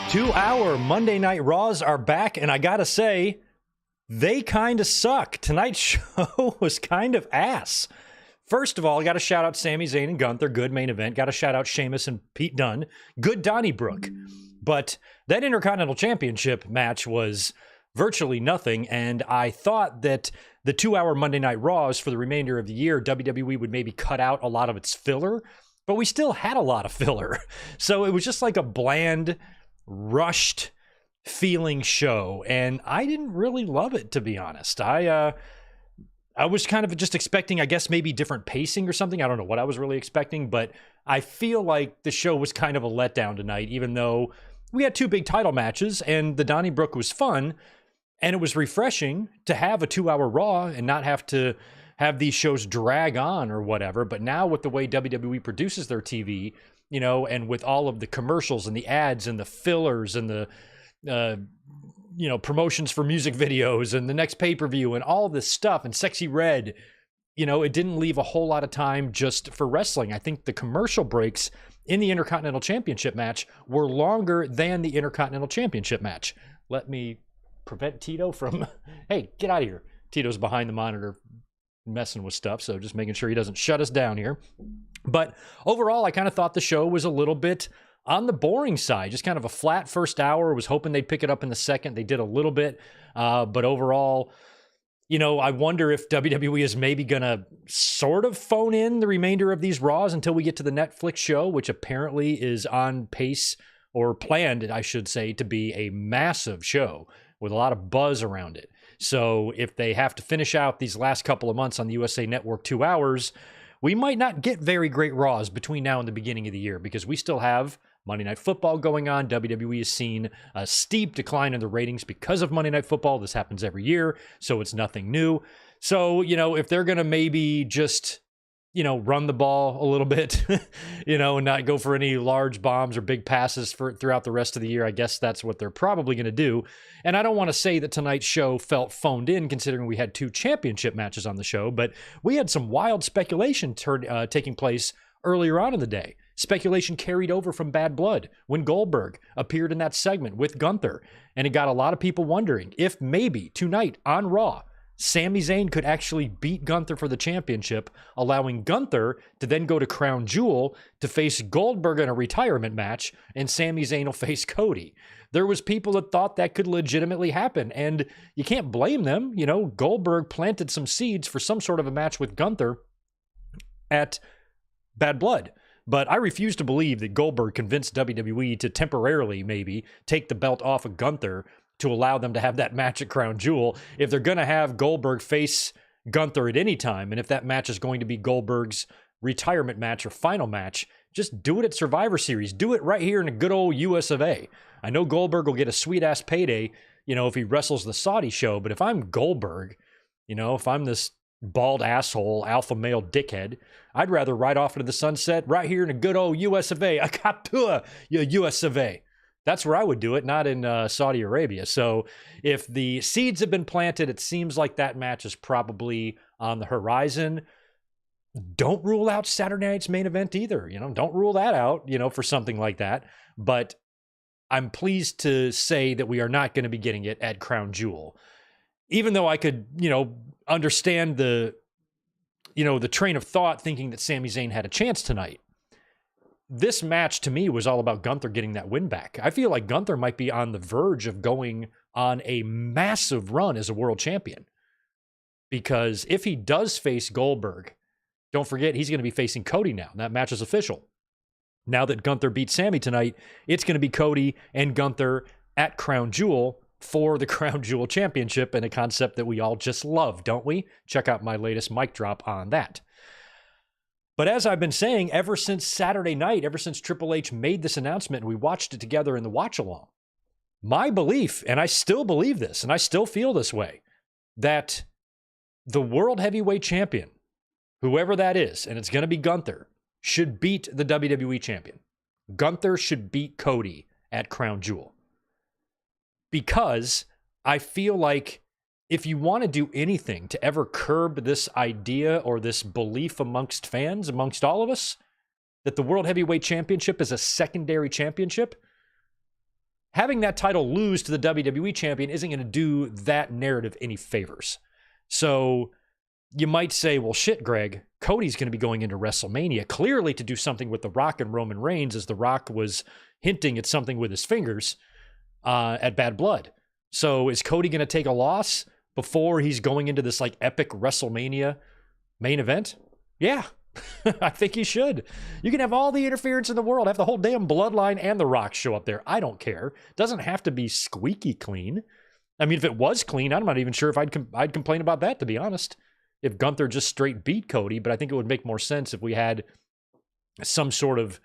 2-hour Monday Night Raws are back, and I gotta say, they kind of suck. Tonight's show was kind of ass. First of all, I gotta shout out Sami Zayn and Gunther, good main event. Gotta shout out Sheamus and Pete Dunne, good Donnie Brook. But that Intercontinental Championship match was virtually nothing, and I thought that the 2-hour Monday Night Raws for the remainder of the year, WWE would maybe cut out a lot of its filler, but we still had a lot of filler. So it was just like a bland, rushed feeling show, and I didn't really love it, to be honest. I was kind of just expecting, I guess, maybe different pacing or something. I don't know what I was really expecting, but I feel like the show was kind of a letdown tonight, even though we had two big title matches, and the Donnie Brook was fun, and it was refreshing to have a 2-hour Raw and not have to have these shows drag on or whatever. But now with the way WWE produces their TV, you know, and with all of the commercials and the ads and the fillers and the, promotions for music videos and the next pay-per-view and all this stuff and Sexy Red, you know, it didn't leave a whole lot of time just for wrestling. I think the commercial breaks in the Intercontinental Championship match were longer than the Intercontinental Championship match. Let me prevent Tito from, hey, get out of here. Tito's behind the monitor messing with stuff, so just making sure he doesn't shut us down here. But overall, I kind of thought the show was a little bit on the boring side, just kind of a flat first hour. Was hoping they'd pick it up in the second. They did a little bit, but overall, you know, I wonder if WWE is maybe going to sort of phone in the remainder of these Raws until we get to the Netflix show, which apparently is on pace, or planned, I should say, to be a massive show with a lot of buzz around it. So if they have to finish out these last couple of months on the USA Network 2 hours, we might not get very great Raws between now and the beginning of the year, because we still have Monday Night Football going on. WWE has seen a steep decline in the ratings because of Monday Night Football. This happens every year, so it's nothing new. So, you know, if they're going to maybe just, you know, run the ball a little bit, you know, and not go for any large bombs or big passes throughout the rest of the year, I guess that's what they're probably going to do. And I don't want to say that tonight's show felt phoned in, considering we had two championship matches on the show, but we had some wild speculation taking place earlier on in the day. Speculation carried over from Bad Blood when Goldberg appeared in that segment with Gunther, and it got a lot of people wondering if maybe tonight on Raw, Sami Zayn could actually beat Gunther for the championship, allowing Gunther to then go to Crown Jewel to face Goldberg in a retirement match, and Sami Zayn will face Cody. There was people that thought that could legitimately happen, and you can't blame them. You know, Goldberg planted some seeds for some sort of a match with Gunther at Bad Blood. But I refuse to believe that Goldberg convinced WWE to temporarily maybe take the belt off of Gunther to allow them to have that match at Crown Jewel. If they're going to have Goldberg face Gunther at any time, and if that match is going to be Goldberg's retirement match or final match, just do it at Survivor Series. Do it right here in a good old US of A. I know Goldberg will get a sweet-ass payday, you know, if he wrestles the Saudi show, but if I'm Goldberg, you know, if I'm this bald asshole, alpha male dickhead, I'd rather ride off into the sunset right here in a good old US of A. Akatua, US of A. That's where I would do it, not in Saudi Arabia. So if the seeds have been planted, it seems like that match is probably on the horizon. Don't rule out Saturday night's main event either. You know, don't rule that out, you know, for something like that. But I'm pleased to say that we are not going to be getting it at Crown Jewel. Even though I could, you know, understand the train of thought thinking that Sami Zayn had a chance tonight. This match to me was all about Gunther getting that win back. I feel like Gunther might be on the verge of going on a massive run as a world champion. Because if he does face Goldberg, don't forget he's going to be facing Cody now. That match is official. Now that Gunther beat Sami tonight, it's going to be Cody and Gunther at Crown Jewel for the Crown Jewel Championship, and a concept that we all just love, don't we? Check out my latest mic drop on that. But as I've been saying, ever since Saturday night, ever since Triple H made this announcement and we watched it together in the watch-along, my belief, and I still believe this, and I still feel this way, that the World Heavyweight Champion, whoever that is, and it's going to be Gunther, should beat the WWE Champion. Gunther should beat Cody at Crown Jewel. Because I feel like if you want to do anything to ever curb this idea or this belief amongst fans, amongst all of us, that the World Heavyweight Championship is a secondary championship, having that title lose to the WWE champion isn't going to do that narrative any favors. So you might say, well, shit, Greg, Cody's going to be going into WrestleMania clearly to do something with The Rock and Roman Reigns, as The Rock was hinting at something with his fingers at Bad Blood. So is Cody going to take a loss before he's going into this like epic WrestleMania main event? Yeah, I think he should. You can have all the interference in the world, have the whole damn Bloodline and The Rock show up there. I don't care. Doesn't have to be squeaky clean. I mean, if it was clean, I'm not even sure if I'd complain about that, to be honest. If Gunther just straight beat Cody, but I think it would make more sense if we had some sort of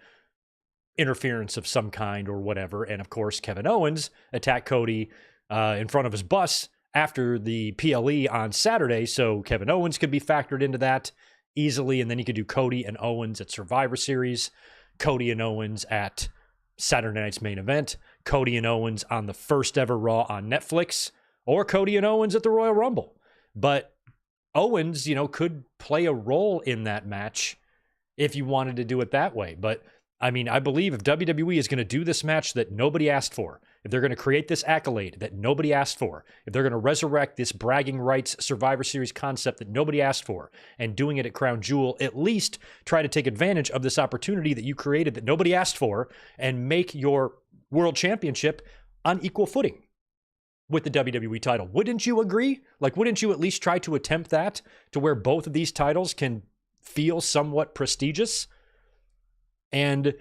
interference of some kind or whatever. And of course, Kevin Owens attacked Cody in front of his bus after the PLE on Saturday, so Kevin Owens could be factored into that easily, and then you could do Cody and Owens at Survivor Series, Cody and Owens at Saturday night's main event, Cody and Owens on the first ever Raw on Netflix, or Cody and Owens at the Royal Rumble. But Owens, could play a role in that match if you wanted to do it that way. But I mean, I believe if WWE is going to do this match that nobody asked for, if they're going to create this accolade that nobody asked for, if they're going to resurrect this bragging rights Survivor Series concept that nobody asked for, and doing it at Crown Jewel, at least try to take advantage of this opportunity that you created that nobody asked for and make your world championship on equal footing with the WWE title. Wouldn't you agree? Like, wouldn't you at least try to attempt that to where both of these titles can feel somewhat prestigious? And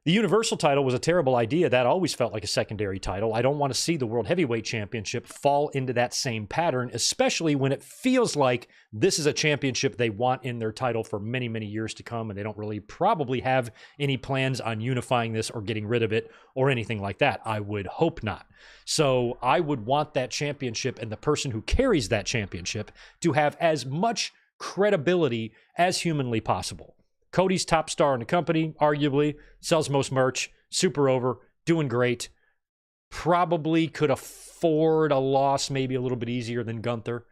the Universal title was a terrible idea. That always felt like a secondary title. I don't want to see the World Heavyweight Championship fall into that same pattern, especially when it feels like this is a championship they want in their title for many, many years to come, and they don't really probably have any plans on unifying this or getting rid of it or anything like that. I would hope not. So I would want that championship and the person who carries that championship to have as much credibility as humanly possible. Cody's top star in the company, arguably, sells most merch, super over, doing great. Probably could afford a loss maybe a little bit easier than Gunther.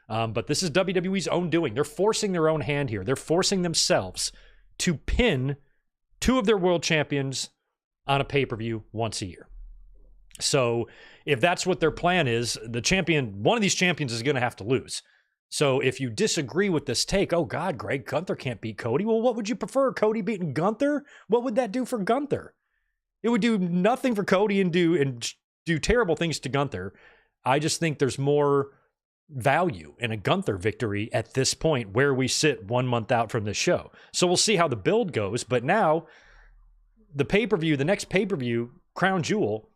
But this is WWE's own doing. They're forcing their own hand here. They're forcing themselves to pin two of their world champions on a pay-per-view once a year. So if that's what their plan is, one of these champions is going to have to lose. So if you disagree with this take, oh God, Greg, Gunther can't beat Cody. Well, what would you prefer? Cody beating Gunther? What would that do for Gunther? It would do nothing for Cody and do terrible things to Gunther. I just think there's more value in a Gunther victory at this point where we sit 1 month out from this show. So we'll see how the build goes. But now the next pay-per-view, Crown Jewel,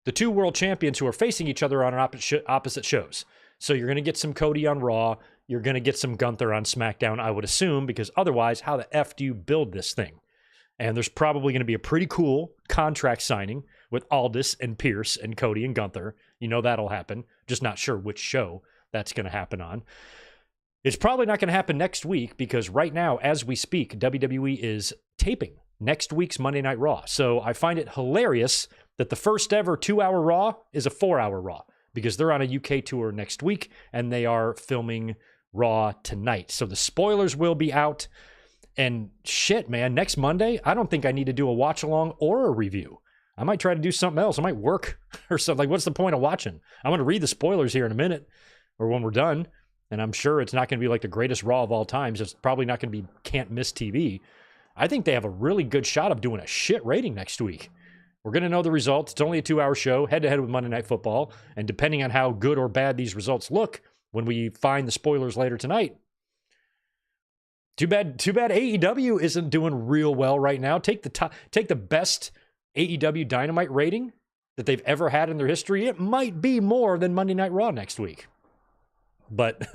the two world champions who are facing each other on opposite shows. So you're going to get some Cody on Raw. You're going to get some Gunther on SmackDown, I would assume, because otherwise, how the F do you build this thing? And there's probably going to be a pretty cool contract signing with Aldis and Pierce and Cody and Gunther. You know that'll happen. Just not sure which show that's going to happen on. It's probably not going to happen next week because right now, as we speak, WWE is taping next week's Monday Night Raw. So I find it hilarious that the first ever 2-hour Raw is a 4-hour Raw, because they're on a UK tour next week and they are filming Raw tonight. So the spoilers will be out. And shit, man, next Monday, I don't think I need to do a watch along or a review. I might try to do something else. I might work or something. Like, what's the point of watching? I'm going to read the spoilers here in a minute or when we're done. And I'm sure it's not going to be like the greatest Raw of all times. It's probably not going to be can't miss TV. I think they have a really good shot of doing a shit rating next week. We're going to know the results. It's only a 2-hour show, head-to-head with Monday Night Football. And depending on how good or bad these results look, when we find the spoilers later tonight, too bad AEW isn't doing real well right now. Take the best AEW Dynamite rating that they've ever had in their history. It might be more than Monday Night Raw next week. But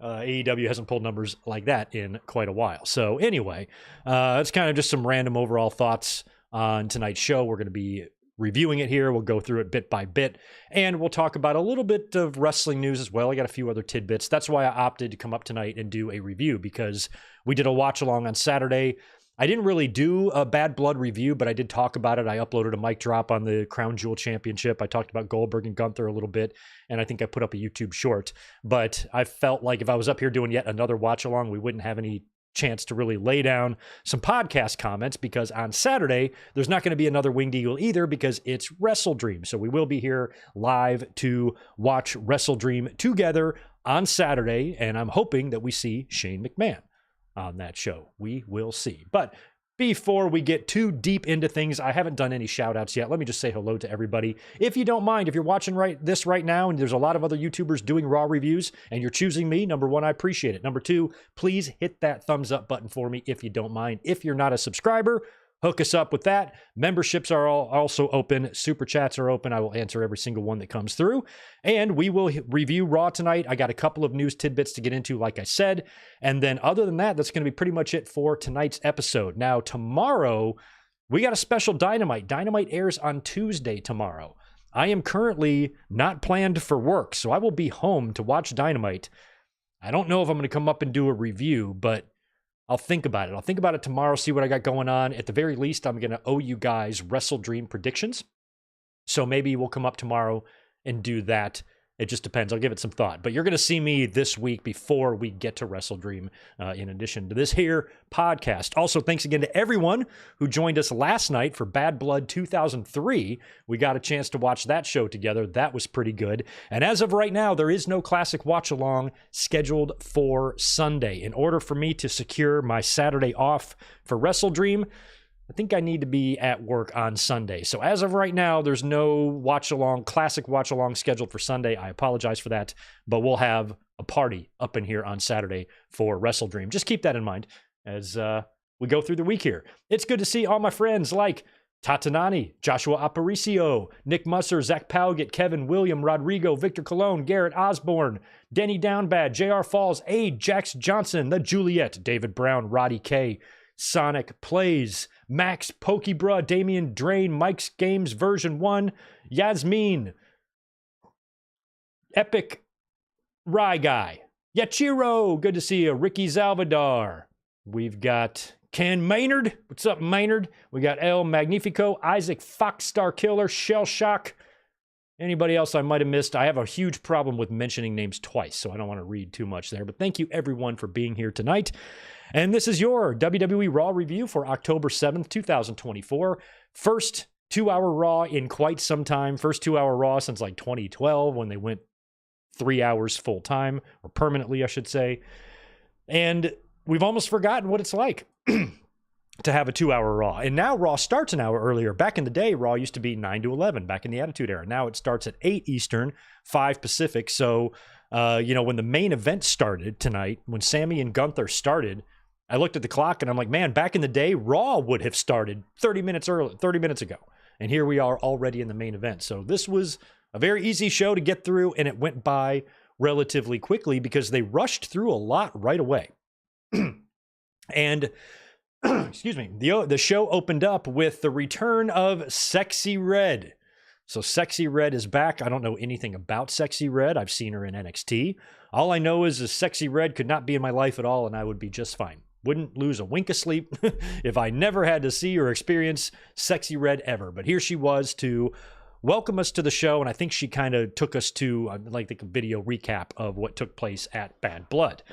AEW hasn't pulled numbers like that in quite a while. So anyway, it's kind of just some random overall thoughts on tonight's show. We're going to be reviewing it here. We'll go through it bit by bit, and we'll talk about a little bit of wrestling news as well. I got a few other tidbits. That's why I opted to come up tonight and do a review, because we did a watch along on Saturday. I didn't really do a Bad Blood review, but I did talk about it. I uploaded a mic drop on the Crown Jewel Championship. I talked about Goldberg and Gunther a little bit, and I think I put up a YouTube short. But I felt like if I was up here doing yet another watch along, we wouldn't have any chance to really lay down some podcast comments, because on Saturday, there's not going to be another Winged Eagle either, because it's Wrestle Dream. So we will be here live to watch Wrestle Dream together on Saturday, and I'm hoping that we see Shane McMahon on that show. We will see. But before we get too deep into things, I haven't done any shout outs yet. Let me just say hello to everybody. If you don't mind, if you're watching this right now, and there's a lot of other YouTubers doing Raw reviews, and you're choosing me, number one, I appreciate it. Number two, please hit that thumbs up button for me if you don't mind. If you're not a subscriber, hook us up with that. Memberships are also open. Super chats are open. I will answer every single one that comes through. And we will review Raw tonight. I got a couple of news tidbits to get into, like I said. And then other than that, that's going to be pretty much it for tonight's episode. Now, tomorrow, we got a special Dynamite. Dynamite airs on Tuesday tomorrow. I am currently not planned for work, so I will be home to watch Dynamite. I don't know if I'm going to come up and do a review, but I'll think about it. I'll think about it tomorrow, see what I got going on. At the very least, I'm going to owe you guys Wrestle Dream predictions. So maybe we'll come up tomorrow and do that. It just depends. I'll give it some thought. But you're going to see me this week before we get to Wrestle Dream, in addition to this here podcast. Also, thanks again to everyone who joined us last night for Bad Blood 2003. We got a chance to watch that show together. That was pretty good. And as of right now, there is no classic watch-along scheduled for Sunday. In order for me to secure my Saturday off for Wrestle Dream, I think I need to be at work on Sunday. So as of right now, there's no classic watch-along scheduled for Sunday. I apologize for that, but we'll have a party up in here on Saturday for Wrestle Dream. Just keep that in mind as we go through the week here. It's good to see all my friends like Tatanani, Joshua Aparicio, Nick Musser, Zach Palgett, Kevin William, Rodrigo, Victor Colon, Garrett Osborne, Denny Downbad, JR Falls, Aid, Jax Johnson, The Juliet, David Brown, Roddy K, Sonic Plays, Max Pokebra, Damian Drain, Mike's Games version 1, Yasmin, Epic Rye Guy, Yachiro, good to see you, Ricky Zalvadar. We've got Ken Maynard. What's up, Maynard? We got El Magnifico, Isaac Foxstar Killer, Shell Shock. Anybody else I might have missed? I have a huge problem with mentioning names twice, so I don't want to read too much there. But thank you, everyone, for being here tonight. And this is your WWE Raw review for October 7th, 2024. First 2-hour Raw in quite some time. First 2-hour Raw since like 2012 when they went 3 hours full time, or permanently, I should say. And we've almost forgotten what it's like to have a 2-hour Raw. And now Raw starts an hour earlier. Back in the day, Raw used to be 9 to 11 back in the Attitude Era. Now it starts at 8 Eastern, 5 Pacific. So, when the main event started tonight, when Sami and Gunther started, I looked at the clock and I'm like, man, back in the day, Raw would have started 30 minutes ago. And here we are already in the main event. So this was a very easy show to get through, and it went by relatively quickly because they rushed through a lot right away. And excuse me, the show opened up with the return of Sexy Red. So Sexy Red is back. I don't know anything about Sexy Red. I've seen her in NXT. All I know is Sexy Red could not be in my life at all, and I would be just fine. Wouldn't lose a wink of sleep if I never had to see or experience Sexy Red ever. But here she was to welcome us to the show, and I think she kind of took us to like the video recap of what took place at Bad Blood.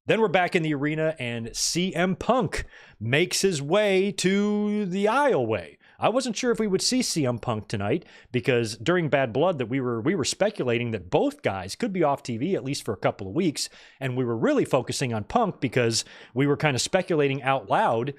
Then we're back in the arena, and CM Punk makes his way to the aisleway. I wasn't sure if we would see CM Punk tonight, because during Bad Blood that we were speculating that both guys could be off TV at least for a couple of weeks, and we were really focusing on Punk because we were kind of speculating out loud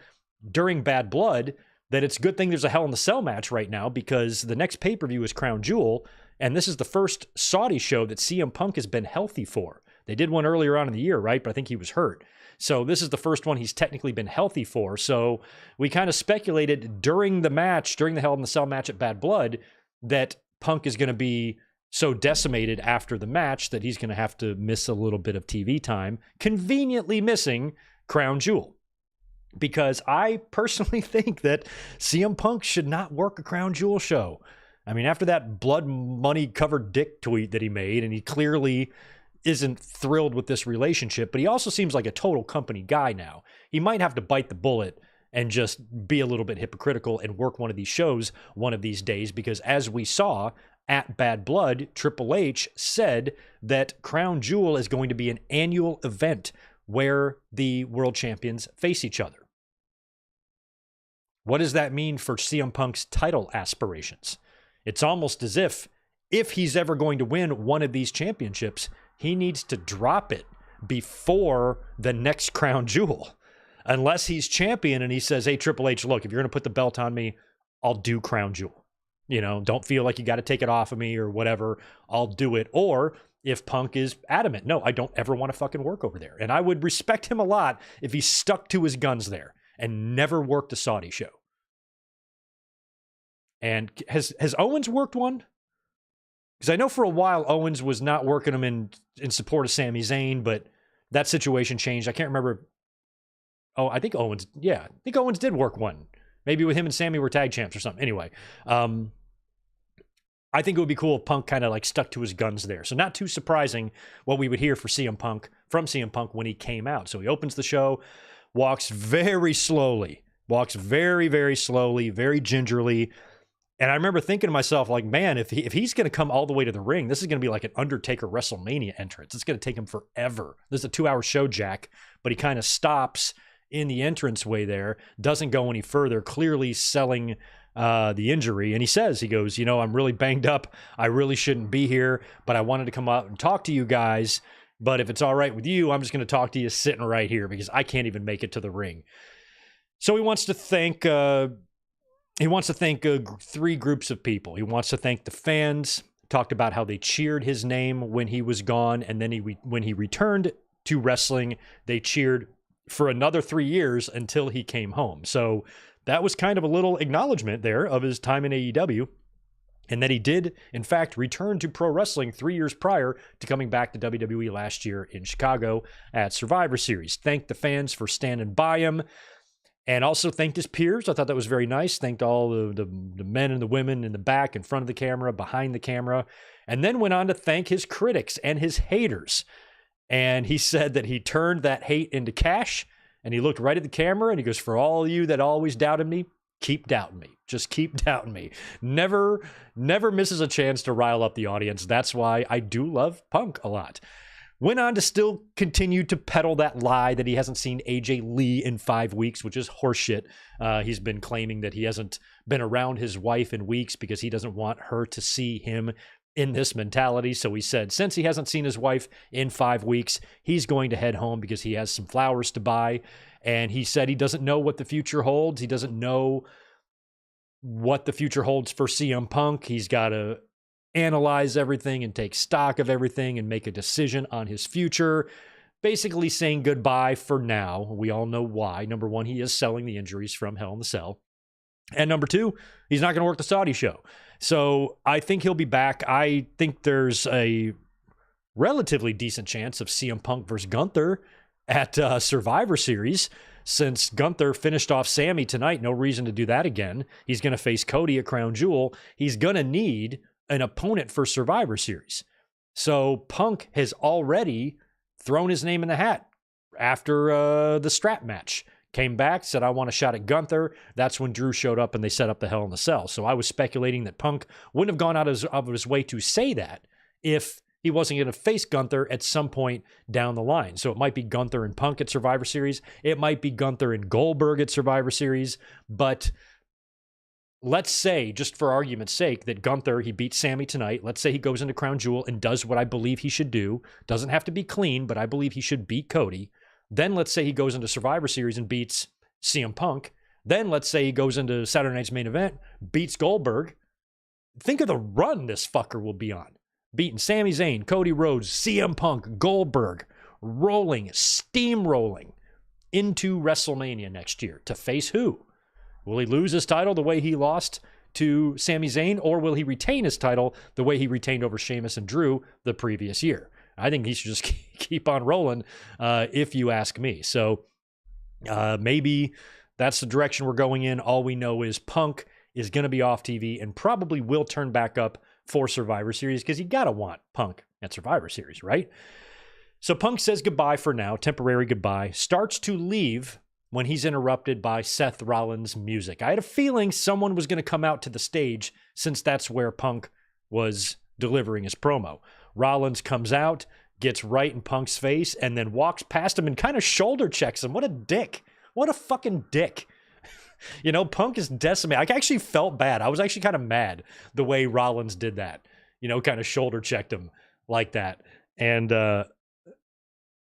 during Bad Blood that it's a good thing there's a Hell in the Cell match right now, because the next pay-per-view is Crown Jewel, and this is the first Saudi show that CM Punk has been healthy for. They did one earlier on in the year, right? But I think he was hurt. So this is the first one he's technically been healthy for. So we kind of speculated during the match, during the Hell in the Cell match at Bad Blood, that Punk is going to be so decimated after the match that he's going to have to miss a little bit of TV time, conveniently missing Crown Jewel. Because I personally think that CM Punk should not work a Crown Jewel show. I mean, after that blood money covered dick tweet that he made, and he clearly isn't thrilled with this relationship, but he also seems like a total company guy now. He might have to bite the bullet and just be a little bit hypocritical and work one of these shows one of these days, because as we saw at Bad Blood, Triple H said that Crown Jewel is going to be an annual event where the world champions face each other. What does that mean for CM Punk's title aspirations? It's almost as if he's ever going to win one of these championships, he needs to drop it before the next crown jewel. Unless he's champion and he says, hey, Triple H, look, if you're going to put the belt on me, I'll do crown jewel. You know, don't feel like you got to take it off of me or whatever. I'll do it. Or if Punk is adamant, no, I don't ever want to fucking work over there. And I would respect him a lot if he stuck to his guns there and never worked a Saudi show. And has Owens worked one? Because I know for a while Owens was not working him in support of Sami Zayn, but that situation changed. I can't remember. Oh, I think Owens did work one. Maybe with him and Sammy were tag champs or something. Anyway, I think it would be cool if Punk kind of like stuck to his guns there. So not too surprising what we would hear from CM Punk when he came out. So he opens the show, walks very slowly, very, very slowly, very gingerly. And I remember thinking to myself, like, man, if he's going to come all the way to the ring, this is going to be like an Undertaker WrestleMania entrance. It's going to take him forever. This is a 2-hour show, Jack, but he kind of stops in the entranceway there, doesn't go any further, clearly selling the injury. And he goes, you know, I'm really banged up. I really shouldn't be here, but I wanted to come out and talk to you guys. But if it's all right with you, I'm just going to talk to you sitting right here because I can't even make it to the ring. So he wants to thank three groups of people. He wants to thank the fans, talked about how they cheered his name when he was gone. And then when he returned to wrestling, they cheered for another 3 years until he came home. So that was kind of a little acknowledgement there of his time in AEW. And that he did, in fact, return to pro wrestling 3 years prior to coming back to WWE last year in Chicago at Survivor Series. Thanked the fans for standing by him. And also thanked his peers. I thought that was very nice. Thanked all the men and the women in the back, in front of the camera, behind the camera. And then went on to thank his critics and his haters. And he said that he turned that hate into cash. And he looked right at the camera and he goes, for all of you that always doubted me, keep doubting me. Just keep doubting me. Never misses a chance to rile up the audience. That's why I do love Punk a lot. Went on to still continue to peddle that lie that he hasn't seen AJ Lee in 5 weeks, which is horseshit. He's been claiming that he hasn't been around his wife in weeks because he doesn't want her to see him in this mentality. So he said, since he hasn't seen his wife in 5 weeks, he's going to head home because he has some flowers to buy. And he said he doesn't know what the future holds. He doesn't know what the future holds for CM Punk. He's got to analyze everything and take stock of everything and make a decision on his future. Basically saying goodbye for now. We all know why. Number one, he is selling the injuries from Hell in the Cell. And number two, he's not going to work the Saudi show. So I think he'll be back. I think there's a relatively decent chance of CM Punk versus Gunther at Survivor Series. Since Gunther finished off Sami tonight, no reason to do that again. He's going to face Cody at Crown Jewel. He's going to need an opponent for Survivor Series. So Punk has already thrown his name in the hat after the strap match. Came back, said, I want a shot at Gunther. That's when Drew showed up and they set up the Hell in the Cell. So I was speculating that Punk wouldn't have gone out of his way to say that if he wasn't going to face Gunther at some point down the line. So it might be Gunther and Punk at Survivor Series. It might be Gunther and Goldberg at Survivor Series. But let's say, just for argument's sake, that Gunther, he beats Sami tonight. Let's say he goes into Crown Jewel and does what I believe he should do. Doesn't have to be clean, but I believe he should beat Cody. Then let's say he goes into Survivor Series and beats CM Punk. Then let's say he goes into Saturday Night's Main Event, beats Goldberg. Think of the run this fucker will be on. Beating Sami Zayn, Cody Rhodes, CM Punk, Goldberg, steamrolling into WrestleMania next year. To face who? Will he lose his title the way he lost to Sami Zayn, or will he retain his title the way he retained over Sheamus and Drew the previous year? I think he should just keep on rolling, if you ask me. So maybe that's the direction we're going in. All we know is Punk is going to be off TV and probably will turn back up for Survivor Series because you got to want Punk at Survivor Series, right? So Punk says goodbye for now, temporary goodbye, starts to leave when he's interrupted by Seth Rollins' music. I had a feeling someone was going to come out to the stage since that's where Punk was delivering his promo. Rollins comes out, gets right in Punk's face, and then walks past him and kind of shoulder checks him. What a dick. What a fucking dick. You know, Punk is decimated. I actually felt bad. I was actually kind of mad the way Rollins did that. You know, kind of shoulder checked him like that. And,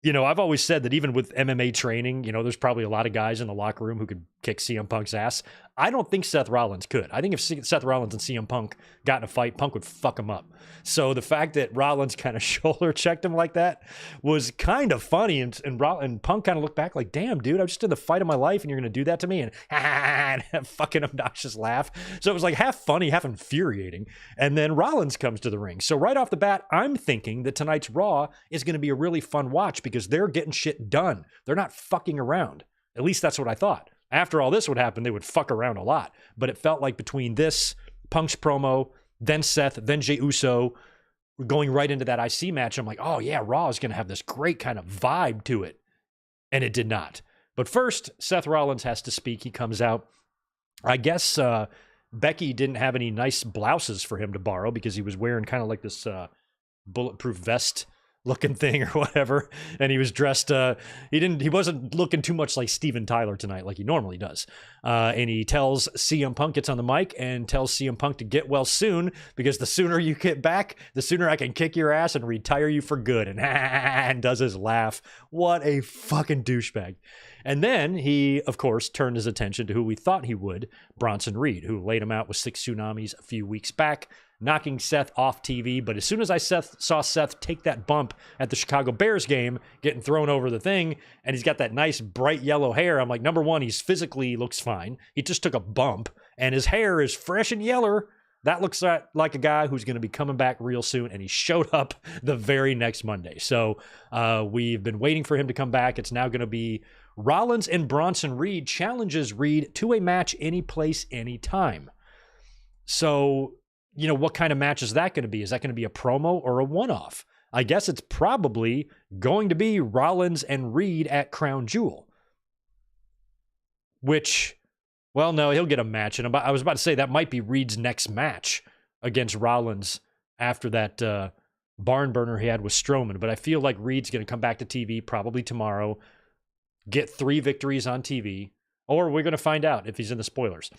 you know, I've always said that even with MMA training, you know, there's probably a lot of guys in the locker room who could kick CM Punk's ass. I don't think Seth Rollins could. I think if Seth Rollins and CM Punk got in a fight, Punk would fuck him up. So the fact that Rollins kind of shoulder checked him like that was kind of funny. And Punk kind of looked back like, damn, dude, I'm just in the fight of my life and you're going to do that to me? And a fucking obnoxious laugh. So it was like half funny, half infuriating. And then Rollins comes to the ring. So right off the bat, I'm thinking that tonight's Raw is going to be a really fun watch because they're getting shit done. They're not fucking around. At least that's what I thought. After all this would happen, they would fuck around a lot. But it felt like between this, Punk's promo, then Seth, then Jey Uso, going right into that IC match, I'm like, oh yeah, Raw is going to have this great kind of vibe to it. And it did not. But first, Seth Rollins has to speak. He comes out. I guess Becky didn't have any nice blouses for him to borrow because he was wearing kind of like this bulletproof vest looking thing or whatever, and he was dressed he wasn't looking too much like Steven Tyler tonight like he normally does, and he tells CM Punk, gets on the mic and tells CM Punk to get well soon because the sooner you get back, the sooner I can kick your ass and retire you for good, and does his laugh. What a fucking douchebag. And then he, of course, turned his attention to who we thought he would, Bronson Reed, who laid him out with 6 tsunamis a few weeks back, knocking Seth off TV. But as soon as I saw Seth take that bump at the Chicago Bears game, getting thrown over the thing, and he's got that nice bright yellow hair, I'm like, number one, he's physically looks fine. He just took a bump, and his hair is fresh and yeller. That looks like a guy who's going to be coming back real soon, and he showed up the very next Monday. So we've been waiting for him to come back. It's now going to be Rollins and Bronson Reed challenges Reed to a match any place, anytime. So, you know, what kind of match is that going to be? Is that going to be a promo or a one-off? I guess it's probably going to be Rollins and Reed at Crown Jewel. Which, well, no, he'll get a match. And I was about to say that might be Reed's next match against Rollins after that barn burner he had with Strowman. But I feel like Reed's going to come back to TV probably tomorrow, get 3 victories on TV, or we're going to find out if he's in the spoilers.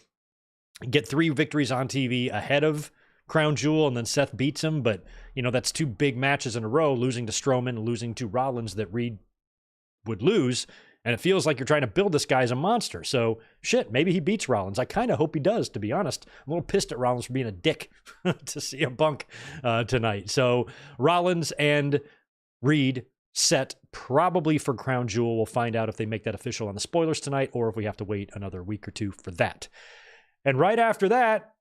Get 3 victories on TV ahead of Crown Jewel, and then Seth beats him. But, you know, that's 2 big matches in a row, losing to Strowman, losing to Rollins, that Reed would lose. And it feels like you're trying to build this guy as a monster. So, shit, maybe he beats Rollins. I kind of hope he does, to be honest. I'm a little pissed at Rollins for being a dick to CM Punk tonight. So, Rollins and Reed set probably for Crown Jewel. We'll find out if they make that official on the spoilers tonight or if we have to wait another week or 2 for that. And right after that,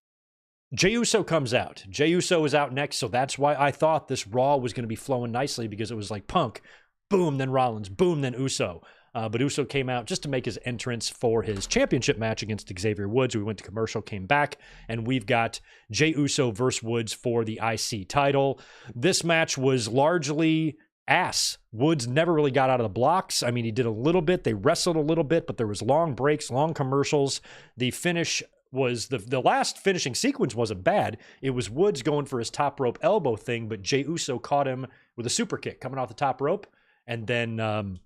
Jey Uso comes out. Jey Uso is out next, so that's why I thought this Raw was going to be flowing nicely, because it was like Punk, boom, then Rollins, boom, then Uso. But Uso came out just to make his entrance for his championship match against Xavier Woods. We went to commercial, came back, and we've got Jey Uso versus Woods for the IC title. This match was largely ass. Woods never really got out of the blocks. I mean, he did a little bit. They wrestled a little bit, but there was long breaks, long commercials. The finish was the last finishing sequence wasn't bad. It was Woods going for his top rope elbow thing, but Jey Uso caught him with a super kick coming off the top rope, and then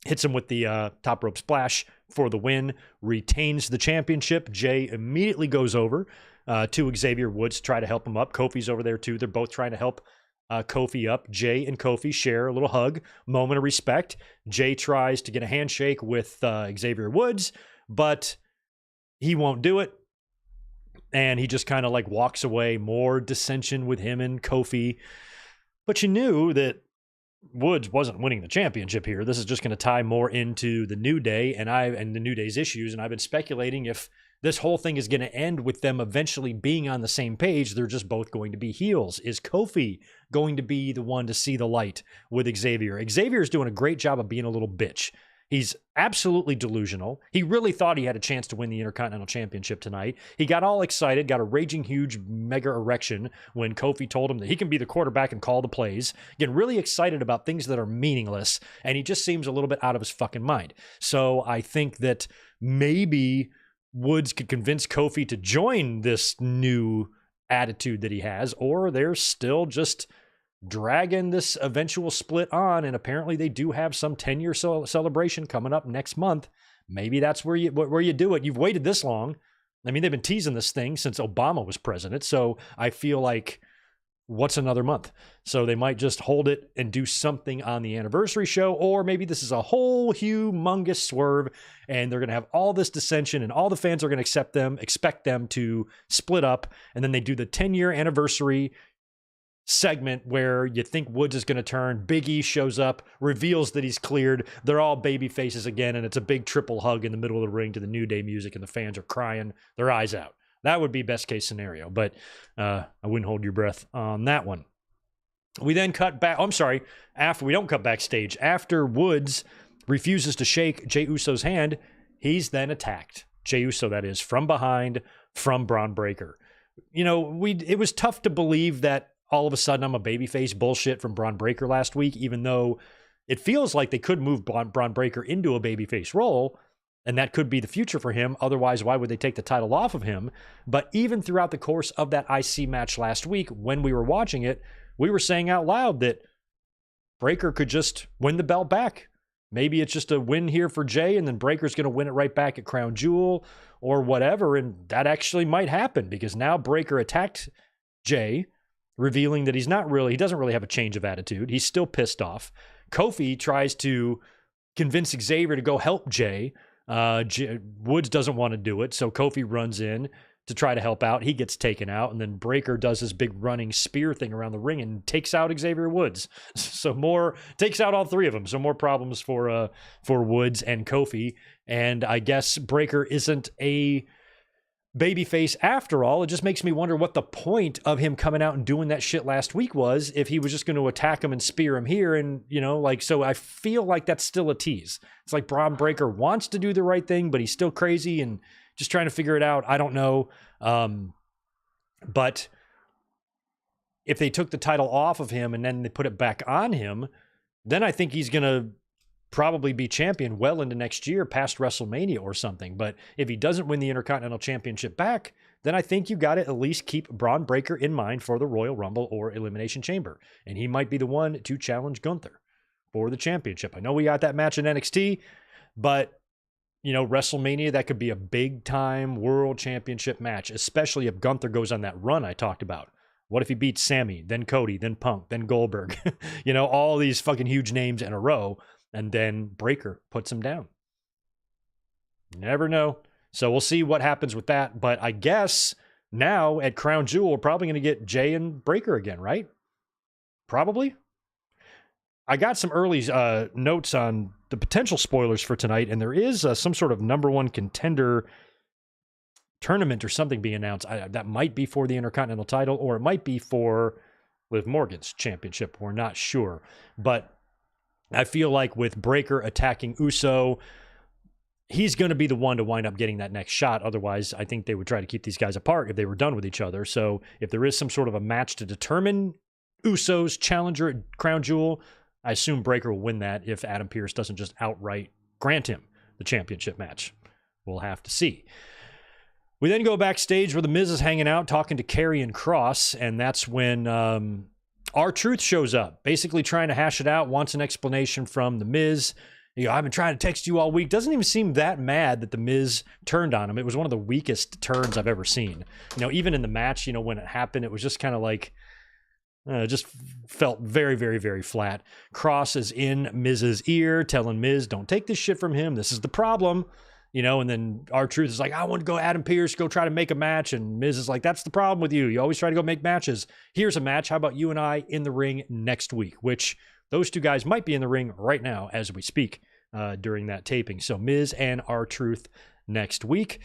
hits him with the top rope splash for the win, retains the championship. Jey immediately goes over to Xavier Woods to try to help him up. Kofi's over there too. They're both trying to help Kofi up. Jey and Kofi share a little hug, moment of respect. Jey tries to get a handshake with Xavier Woods, but he won't do it. And he just kind of like walks away. More dissension with him and Kofi. But you knew that Woods wasn't winning the championship here. This is just going to tie more into the New Day and the New Day's issues. And I've been speculating if this whole thing is going to end with them eventually being on the same page. They're just both going to be heels. Is Kofi going to be the one to see the light with Xavier? Xavier's doing a great job of being a little bitch. He's absolutely delusional. He really thought he had a chance to win the Intercontinental Championship tonight. He got all excited, got a raging huge mega erection when Kofi told him that he can be the quarterback and call the plays, getting really excited about things that are meaningless, and he just seems a little bit out of his fucking mind. So I think that maybe Woods could convince Kofi to join this new attitude that he has, or they're still just dragging this eventual split on, and apparently they do have some 10-year celebration coming up next month. Maybe that's where you do it. You've waited this long. I mean, they've been teasing this thing since Obama was president, so I feel like what's another month? So they might just hold it and do something on the anniversary show, or maybe this is a whole humongous swerve and they're going to have all this dissension and all the fans are going to expect them to split up, and then they do the 10-year anniversary segment where you think Woods is going to turn. Big E shows up, reveals that he's cleared. They're all baby faces again, and it's a big triple hug in the middle of the ring to the New Day music, and the fans are crying their eyes out. That would be best case scenario, but I wouldn't hold your breath on that one. We then cut back. Oh, I'm sorry. After we don't cut backstage, after Woods refuses to shake Jey Uso's hand, he's then attacked. Jey Uso, that is, from behind, from Braun Breaker. You know, it was tough to believe that all of a sudden I'm a babyface bullshit from Braun Breaker last week, even though it feels like they could move Braun Breaker into a babyface role, and that could be the future for him. Otherwise, why would they take the title off of him? But even throughout the course of that IC match last week, when we were watching it, we were saying out loud that Breaker could just win the belt back. Maybe it's just a win here for Jey, and then Breaker's going to win it right back at Crown Jewel or whatever, and that actually might happen because now Breaker attacked Jey, revealing that he doesn't really have a change of attitude. He's still pissed off. Kofi tries to convince Xavier to go help Jey. Woods doesn't want to do it, so Kofi runs in to try to help out. He gets taken out, and then Breaker does this big running spear thing around the ring and takes out Xavier Woods. So takes out all three of them. So more problems for Woods and Kofi. And I guess Breaker isn't a babyface after all. It just makes me wonder what the point of him coming out and doing that shit last week was, if he was just going to attack him and spear him here. And, so I feel like that's still a tease. It's like Braun Breaker wants to do the right thing, but he's still crazy and just trying to figure it out. I don't know. But if they took the title off of him and then they put it back on him, then I think he's going to probably be champion well into next year, past WrestleMania or something. But if he doesn't win the Intercontinental Championship back, then I think you got to at least keep Braun Breaker in mind for the Royal Rumble or Elimination Chamber. And he might be the one to challenge Gunther for the championship. I know we got that match in NXT, but WrestleMania, that could be a big time world championship match, especially if Gunther goes on that run I talked about. What if he beats Sami, then Cody, then Punk, then Goldberg? All these fucking huge names in a row. And then Breaker puts him down. Never know. So we'll see what happens with that. But I guess now at Crown Jewel, we're probably going to get Jey and Breaker again, right? Probably. I got some early notes on the potential spoilers for tonight, and there is some sort of number one contender tournament or something being announced. That might be for the Intercontinental title, or it might be for Liv Morgan's championship. We're not sure. But I feel like with Breaker attacking Uso, he's going to be the one to wind up getting that next shot. Otherwise, I think they would try to keep these guys apart if they were done with each other. So if there is some sort of a match to determine Uso's challenger at Crown Jewel, I assume Breaker will win that if Adam Pearce doesn't just outright grant him the championship match. We'll have to see. We then go backstage where The Miz is hanging out talking to Karrion Kross, and that's when R-Truth shows up, basically trying to hash it out, wants an explanation from The Miz. I've been trying to text you all week. Doesn't even seem that mad that The Miz turned on him. It was one of the weakest turns I've ever seen. Even in the match, when it happened, it was just kind of like, just felt very, very, very flat. Kross is in Miz's ear, telling Miz, don't take this shit from him. This is the problem. And then R-Truth is like, I want to go Adam Pearce, go try to make a match. And Miz is like, that's the problem with you. You always try to go make matches. Here's a match. How about you and I in the ring next week? Which those two guys might be in the ring right now as we speak during that taping. So Miz and R-Truth next week.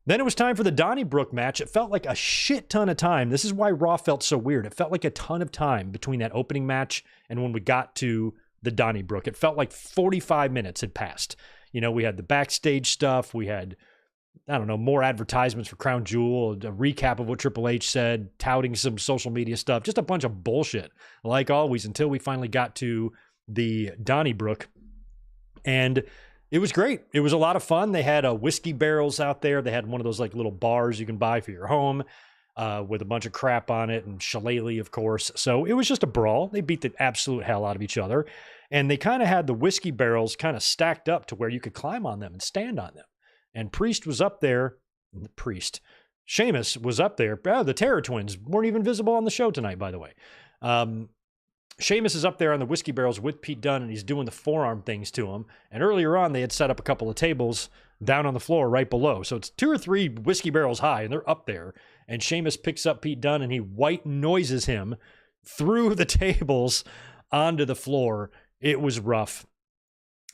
Then it was time for the Donnie Brook match. It felt like a shit ton of time. This is why Raw felt so weird. It felt like a ton of time between that opening match and when we got to the Donnie Brook. It felt like 45 minutes had passed. We had the backstage stuff. We had, more advertisements for Crown Jewel, a recap of what Triple H said, touting some social media stuff, just a bunch of bullshit, like always, until we finally got to the Donnie Brook. And it was great. It was a lot of fun. They had whiskey barrels out there. They had one of those like little bars you can buy for your home. with a bunch of crap on it and shillelagh, of course. So it was just a brawl. They beat the absolute hell out of each other. And they kind of had the whiskey barrels kind of stacked up to where you could climb on them and stand on them. And Priest was up there. Sheamus was up there. The Terror Twins weren't even visible on the show tonight, by the way. Sheamus is up there on the whiskey barrels with Pete Dunne, and he's doing the forearm things to him. And earlier on, they had set up a couple of tables down on the floor right below. So it's 2 or 3 whiskey barrels high, and they're up there. And Sheamus picks up Pete Dunne, and he white noises him through the tables onto the floor. It was rough.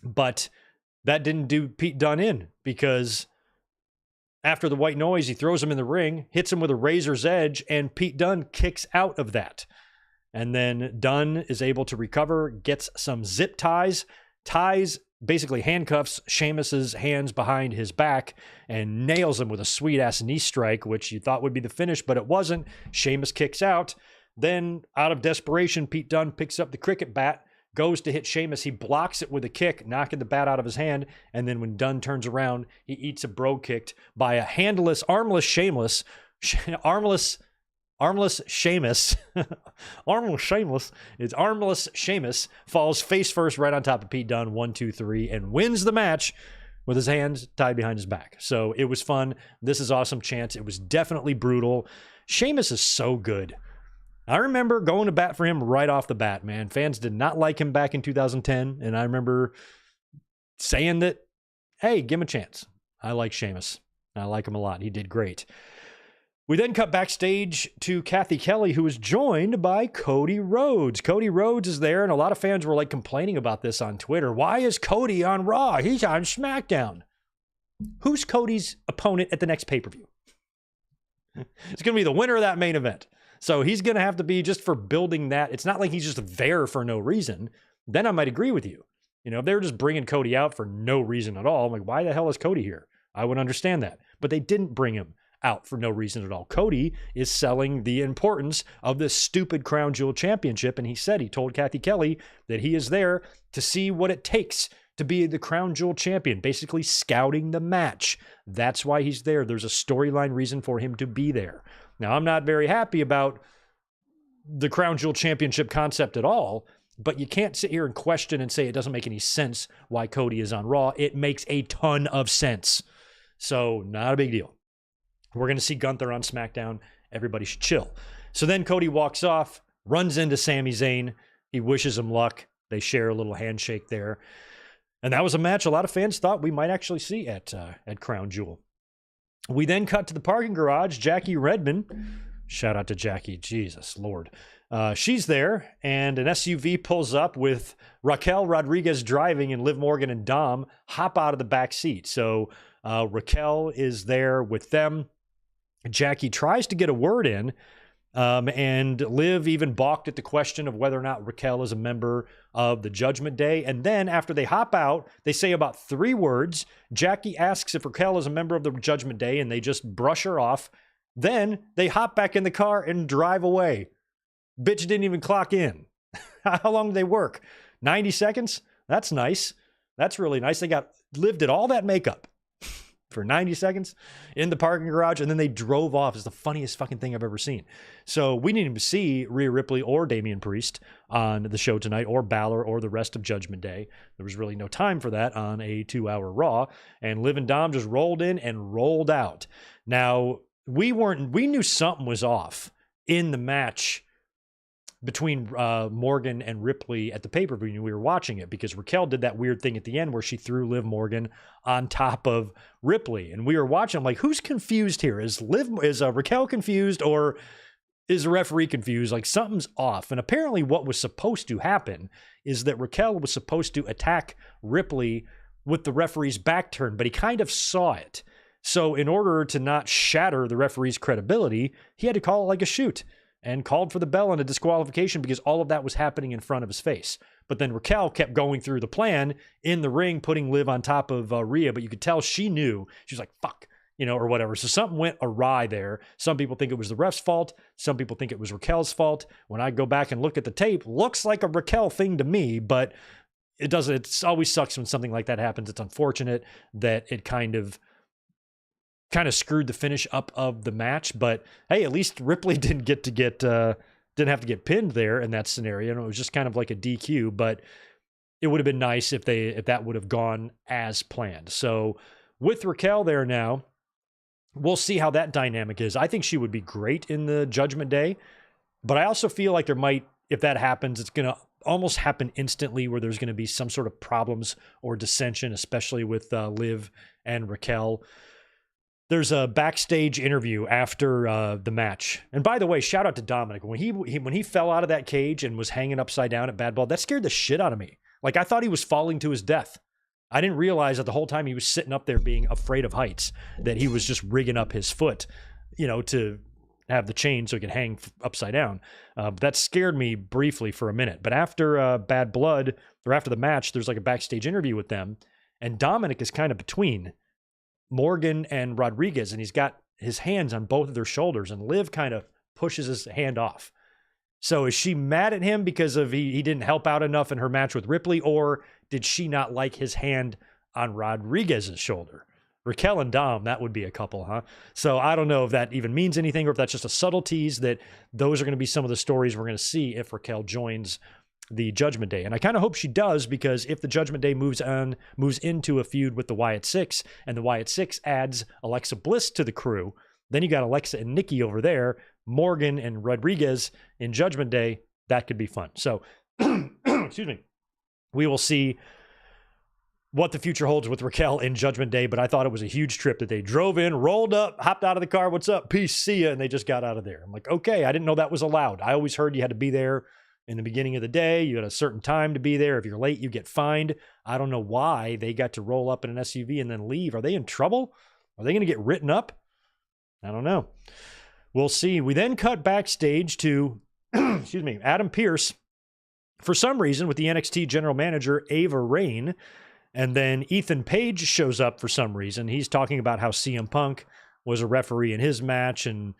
But that didn't do Pete Dunne in, because after the white noise, he throws him in the ring, hits him with a razor's edge, and Pete Dunne kicks out of that. And then Dunne is able to recover, gets some zip ties, basically handcuffs Sheamus's hands behind his back, and nails him with a sweet-ass knee strike, which you thought would be the finish, but it wasn't. Sheamus kicks out. Then, out of desperation, Pete Dunne picks up the cricket bat, goes to hit Sheamus. He blocks it with a kick, knocking the bat out of his hand. And then when Dunne turns around, he eats a bro kicked by a armless Sheamus. Armless Sheamus. It's armless Sheamus falls face first right on top of Pete Dunne, 1, 2, 3, and wins the match with his hands tied behind his back. So it was fun. This is awesome chance. It was definitely brutal. Sheamus is so good. I remember going to bat for him right off the bat, man. Fans did not like him back in 2010, and I remember saying that, hey, give him a chance. I like Sheamus. I like him a lot. He did great. We then cut backstage to Kathy Kelly, who was joined by Cody Rhodes. Cody Rhodes is there, and a lot of fans were like complaining about this on Twitter. Why is Cody on Raw? He's on SmackDown. Who's Cody's opponent at the next pay-per-view? It's going to be the winner of that main event. So he's going to have to be, just for building that. It's not like he's just there for no reason. Then I might agree with you. You know, if they were just bringing Cody out for no reason at all, I'm like, why the hell is Cody here? I would understand that. But they didn't bring him out for no reason at all. Cody is selling the importance of this stupid Crown Jewel Championship. And he told Kathy Kelly that he is there to see what it takes to be the Crown Jewel Champion, basically scouting the match. That's why he's there. There's a storyline reason for him to be there. Now, I'm not very happy about the Crown Jewel Championship concept at all, but you can't sit here and question and say it doesn't make any sense why Cody is on Raw. It makes a ton of sense. So, not a big deal. We're going to see Gunther on SmackDown. Everybody should chill. So then Cody walks off, runs into Sami Zayn. He wishes him luck. They share a little handshake there. And that was a match a lot of fans thought we might actually see at Crown Jewel. We then cut to the parking garage. Jackie Redmond, shout out to Jackie, Jesus Lord. She's there, and an SUV pulls up with Raquel Rodriguez driving, and Liv Morgan and Dom hop out of the back seat. So Raquel is there with them. Jackie tries to get a word in, and Liv even balked at the question of whether or not Raquel is a member of the Judgment Day. And then after they hop out, they say about 3 words. Jackie asks if Raquel is a member of the Judgment Day, and they just brush her off. Then they hop back in the car and drive away. Bitch didn't even clock in. How long did they work? 90 seconds? That's nice. That's really nice. Liv did all that makeup for 90 seconds in the parking garage, and then they drove off. It's the funniest fucking thing I've ever seen. So we didn't even see Rhea Ripley or Damian Priest on the show tonight, or Balor, or the rest of Judgment Day. There was really no time for that on a 2-hour Raw, and Liv and Dom just rolled in and rolled out. Now, we knew something was off in the match between Morgan and Ripley at the pay-per-view. We were watching it because Raquel did that weird thing at the end where she threw Liv Morgan on top of Ripley. And we were watching, I'm like, who's confused here? Is Raquel confused, or is the referee confused? Like, something's off. And apparently what was supposed to happen is that Raquel was supposed to attack Ripley with the referee's back turned, but he kind of saw it. So in order to not shatter the referee's credibility, he had to call it like a shoot, and called for the bell and a disqualification because all of that was happening in front of his face. But then Raquel kept going through the plan in the ring, putting Liv on top of Rhea, but you could tell she knew. She was like, fuck, or whatever. So something went awry there. Some people think it was the ref's fault. Some people think it was Raquel's fault. When I go back and look at the tape, looks like a Raquel thing to me, but it always sucks when something like that happens. It's unfortunate that it kind of kind of screwed the finish up of the match. But hey, at least Ripley didn't have to get pinned there in that scenario. And it was just kind of like a DQ, but it would have been nice if that would have gone as planned. So with Raquel there now, we'll see how that dynamic is. I think she would be great in the Judgment Day, but I also feel like if that happens, it's going to almost happen instantly, where there's going to be some sort of problems or dissension, especially with Liv and Raquel. There's a backstage interview after the match. And by the way, shout out to Dominic. When he fell out of that cage and was hanging upside down at Bad Blood, that scared the shit out of me. Like, I thought he was falling to his death. I didn't realize that the whole time he was sitting up there being afraid of heights, that he was just rigging up his foot, to have the chain so he could hang upside down. That scared me briefly for a minute. But after Bad Blood, or after the match, there's like a backstage interview with them. And Dominic is kind of between Morgan and Rodriguez, and he's got his hands on both of their shoulders, and Liv kind of pushes his hand off. So is she mad at him because of he didn't help out enough in her match with Ripley, or did she not like his hand on Rodriguez's shoulder? Raquel and Dom, that would be a couple, huh? So I don't know if that even means anything, or if that's just a subtle tease that those are going to be some of the stories we're going to see if Raquel joins the Judgment Day. And I kind of hope she does, because if the Judgment Day moves into a feud with the Wyatt Six, and the Wyatt Six adds Alexa Bliss to the crew, then you got Alexa and Nikki over there, Morgan and Rodriguez in Judgment Day. That could be fun. So, excuse me. We will see what the future holds with Raquel in Judgment Day, but I thought it was a huge trip that they drove in, rolled up, hopped out of the car, what's up, peace, see ya, and they just got out of there. I'm like, okay, I didn't know that was allowed. I always heard you had to be there in the beginning of the day. You had a certain time to be there. If you're late, you get fined. I don't know why they got to roll up in an SUV and then leave. Are they in trouble? Are they going to get written up? I don't know. We'll see. We then cut backstage to, excuse me, Adam Pearce, for some reason, with the NXT general manager, Ava Raine. And then Ethan Page shows up for some reason. He's talking about how CM Punk was a referee in his match, and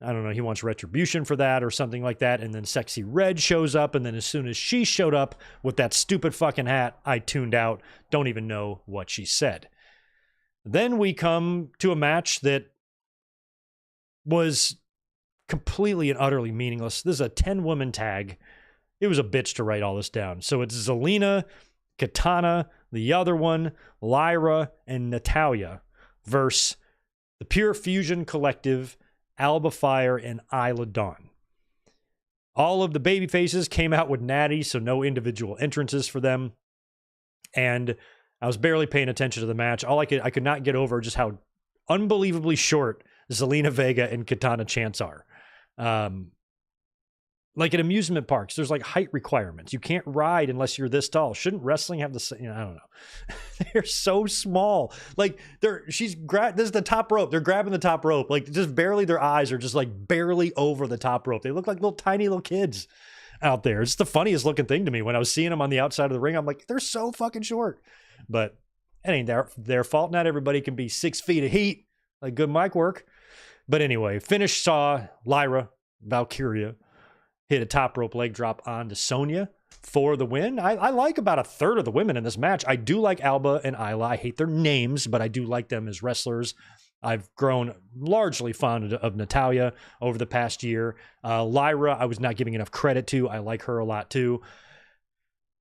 I don't know, he wants retribution for that or something like that. And then Sexy Red shows up, and then as soon as she showed up with that stupid fucking hat, I tuned out. Don't even know what she said. Then we come to a match that was completely and utterly meaningless. This is a 10-woman tag. It was a bitch to write all this down. So it's Zelina, Katana, the other one, Lyra, and Natalya versus the Pure Fusion Collective, Alba Fire, and Isla Dawn. All of the baby faces came out with natty, so no individual entrances for them. And I was barely paying attention to the match. I could not get over just how unbelievably short Zelina Vega and Katana Chance are. Like at amusement parks, there's like height requirements. You can't ride unless you're this tall. Shouldn't wrestling have the same? I don't know. They're so small. Like this is the top rope. They're grabbing the top rope. Like just barely, their eyes are just like barely over the top rope. They look like tiny little kids out there. It's the funniest looking thing to me. When I was seeing them on the outside of the ring, I'm like, they're so fucking short. But it ain't their fault. Not everybody can be 6 feet of heat, like good mic work. But anyway, finish saw Lyra, Valkyria, hit a top rope leg drop onto Sonya for the win. I like about a third of the women in this match. I do like Alba and Isla. I hate their names, but I do like them as wrestlers. I've grown largely fond of Natalya over the past year. Lyra, I was not giving enough credit to. I like her a lot too.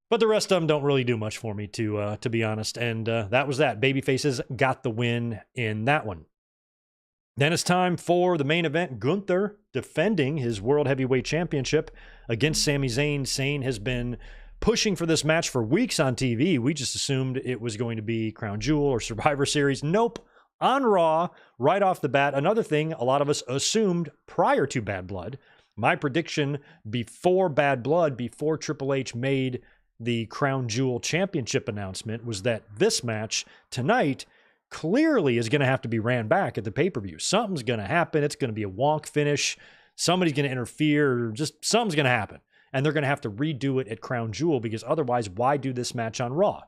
But the rest of them don't really do much for me, to be honest. And that was that. Babyfaces got the win in that one. Then it's time for the main event. Gunther defending his World Heavyweight Championship against Sami Zayn. Zayn has been pushing for this match for weeks on TV. We just assumed it was going to be Crown Jewel or Survivor Series. Nope. On Raw, right off the bat. Another thing a lot of us assumed prior to Bad Blood. My prediction before Bad Blood, before Triple H made the Crown Jewel Championship announcement, was that this match tonight clearly is going to have to be ran back at the pay-per-view. Something's going to happen. It's going to be a wonk finish. Somebody's going to interfere. Just something's going to happen. And they're going to have to redo it at Crown Jewel, because otherwise, why do this match on Raw?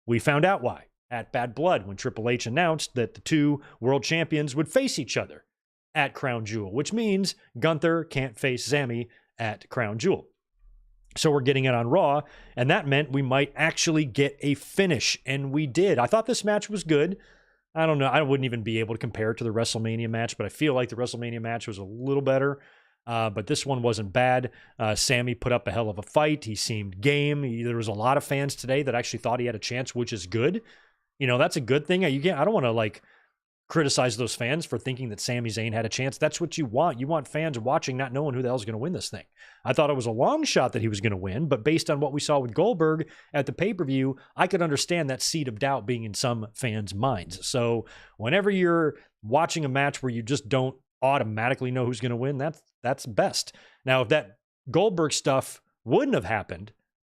We found out why at Bad Blood, when Triple H announced that the two world champions would face each other at Crown Jewel, which means Gunther can't face Sami at Crown Jewel. So we're getting it on Raw, and that meant we might actually get a finish, and we did. I thought this match was good. I don't know. I wouldn't even be able to compare it to the WrestleMania match, but I feel like the WrestleMania match was a little better. But this one wasn't bad. Sami put up a hell of a fight. He seemed game. There was a lot of fans today that actually thought he had a chance, which is good. That's a good thing. I don't want to criticize those fans for thinking that Sami Zayn had a chance. That's what you want. You want fans watching not knowing who the hell's going to win this thing. I thought it was a long shot that he was going to win, but based on what we saw with Goldberg at the pay-per-view, I could understand that seed of doubt being in some fans' minds. So whenever you're watching a match where you just don't automatically know who's going to win, that's best. Now, if that Goldberg stuff wouldn't have happened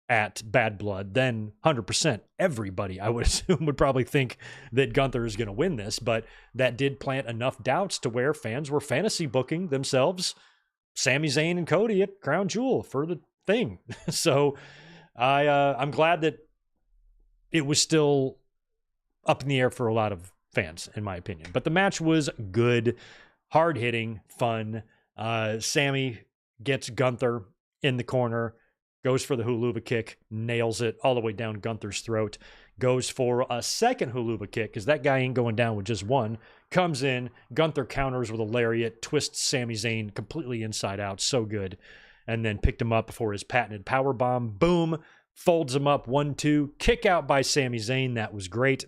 at Bad Blood, then 100% everybody, I would assume, would probably think that Gunther is going to win this, but that did plant enough doubts to where fans were fantasy booking themselves Sami Zayn and Cody at Crown Jewel for the thing. So I'm glad that it was still up in the air for a lot of fans, in my opinion. But the match was good, hard-hitting, fun. Sami gets Gunther in the corner, goes for the huluva kick, nails it all the way down Gunther's throat, goes for a second huluva kick because that guy ain't going down with just one, comes in, Gunther counters with a lariat, twists Sami Zayn completely inside out, so good, and then picked him up before his patented powerbomb, boom, folds him up, 1-2, kick out by Sami Zayn, that was great.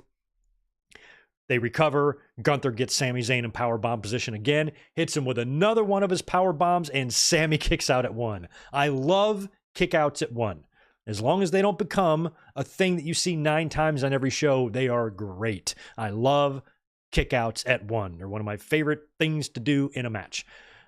They recover, Gunther gets Sami Zayn in powerbomb position again, hits him with another one of his powerbombs, and Sami kicks out at 1. I love kickouts at 1. As long as they don't become a thing that you see 9 times on every show, they are great. I love kickouts at 1. They're one of my favorite things to do in a match.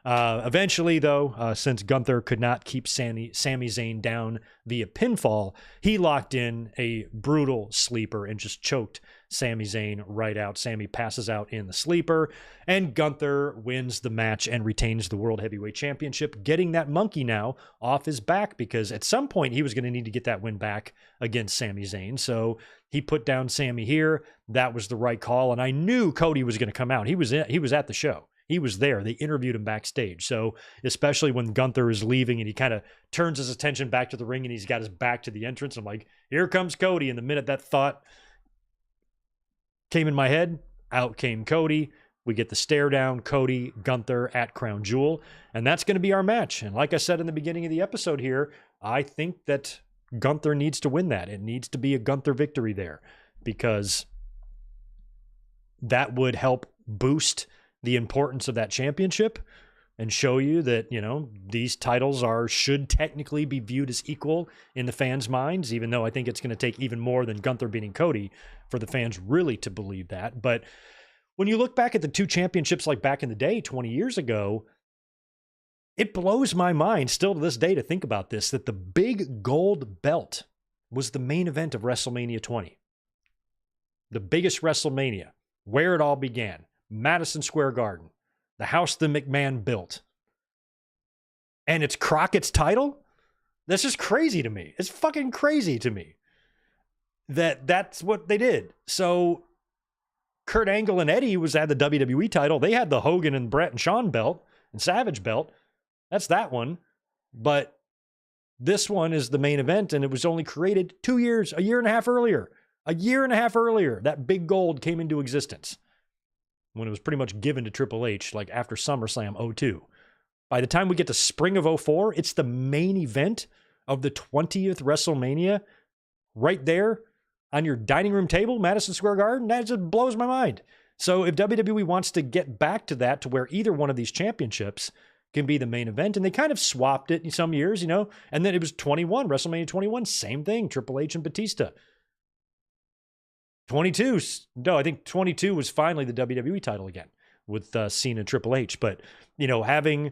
Eventually, though, since Gunther could not keep Sami Zayn down via pinfall, he locked in a brutal sleeper and just choked Sami Zayn right out. Sami passes out in the sleeper, and Gunther wins the match and retains the World Heavyweight Championship, getting that monkey now off his back because at some point he was going to need to get that win back against Sami Zayn. So he put down Sami here. That was the right call, and I knew Cody was going to come out. He was at the show. He was there. They interviewed him backstage. So especially when Gunther is leaving and he kind of turns his attention back to the ring and he's got his back to the entrance, I'm like, here comes Cody. And the minute that thought came in my head, out came Cody. We get the stare down, Cody, Gunther at Crown Jewel. And that's going to be our match. And like I said in the beginning of the episode here, I think that Gunther needs to win that. It needs to be a Gunther victory there because that would help boost the importance of that championship and show you that, these titles should technically be viewed as equal in the fans' minds, even though I think it's going to take even more than Gunther beating Cody for the fans really to believe that. But when you look back at the 2 championships like back in the day, 20 years ago, it blows my mind still to this day to think about this, that the big gold belt was the main event of WrestleMania 20. The biggest WrestleMania, where it all began. Madison Square Garden, the house that McMahon built. And it's Crockett's title? That's just crazy to me. It's fucking crazy to me that's what they did. So Kurt Angle and Eddie had the WWE title. They had the Hogan and Brett and Shawn belt and Savage belt. That's that one. But this one is the main event, and it was only created 2 years, a year and a half earlier. A year and a half earlier, that big gold came into existence, when it was pretty much given to Triple H, like after SummerSlam 02. By the time we get to spring of 04, it's the main event of the 20th WrestleMania right there on your dining room table, Madison Square Garden. That just blows my mind. So if WWE wants to get back to that, to where either one of these championships can be the main event, and they kind of swapped it in some years, and then it was 21, WrestleMania 21, same thing, Triple H and Batista. 22, no, I think 22 was finally the WWE title again with Cena and Triple H. But, having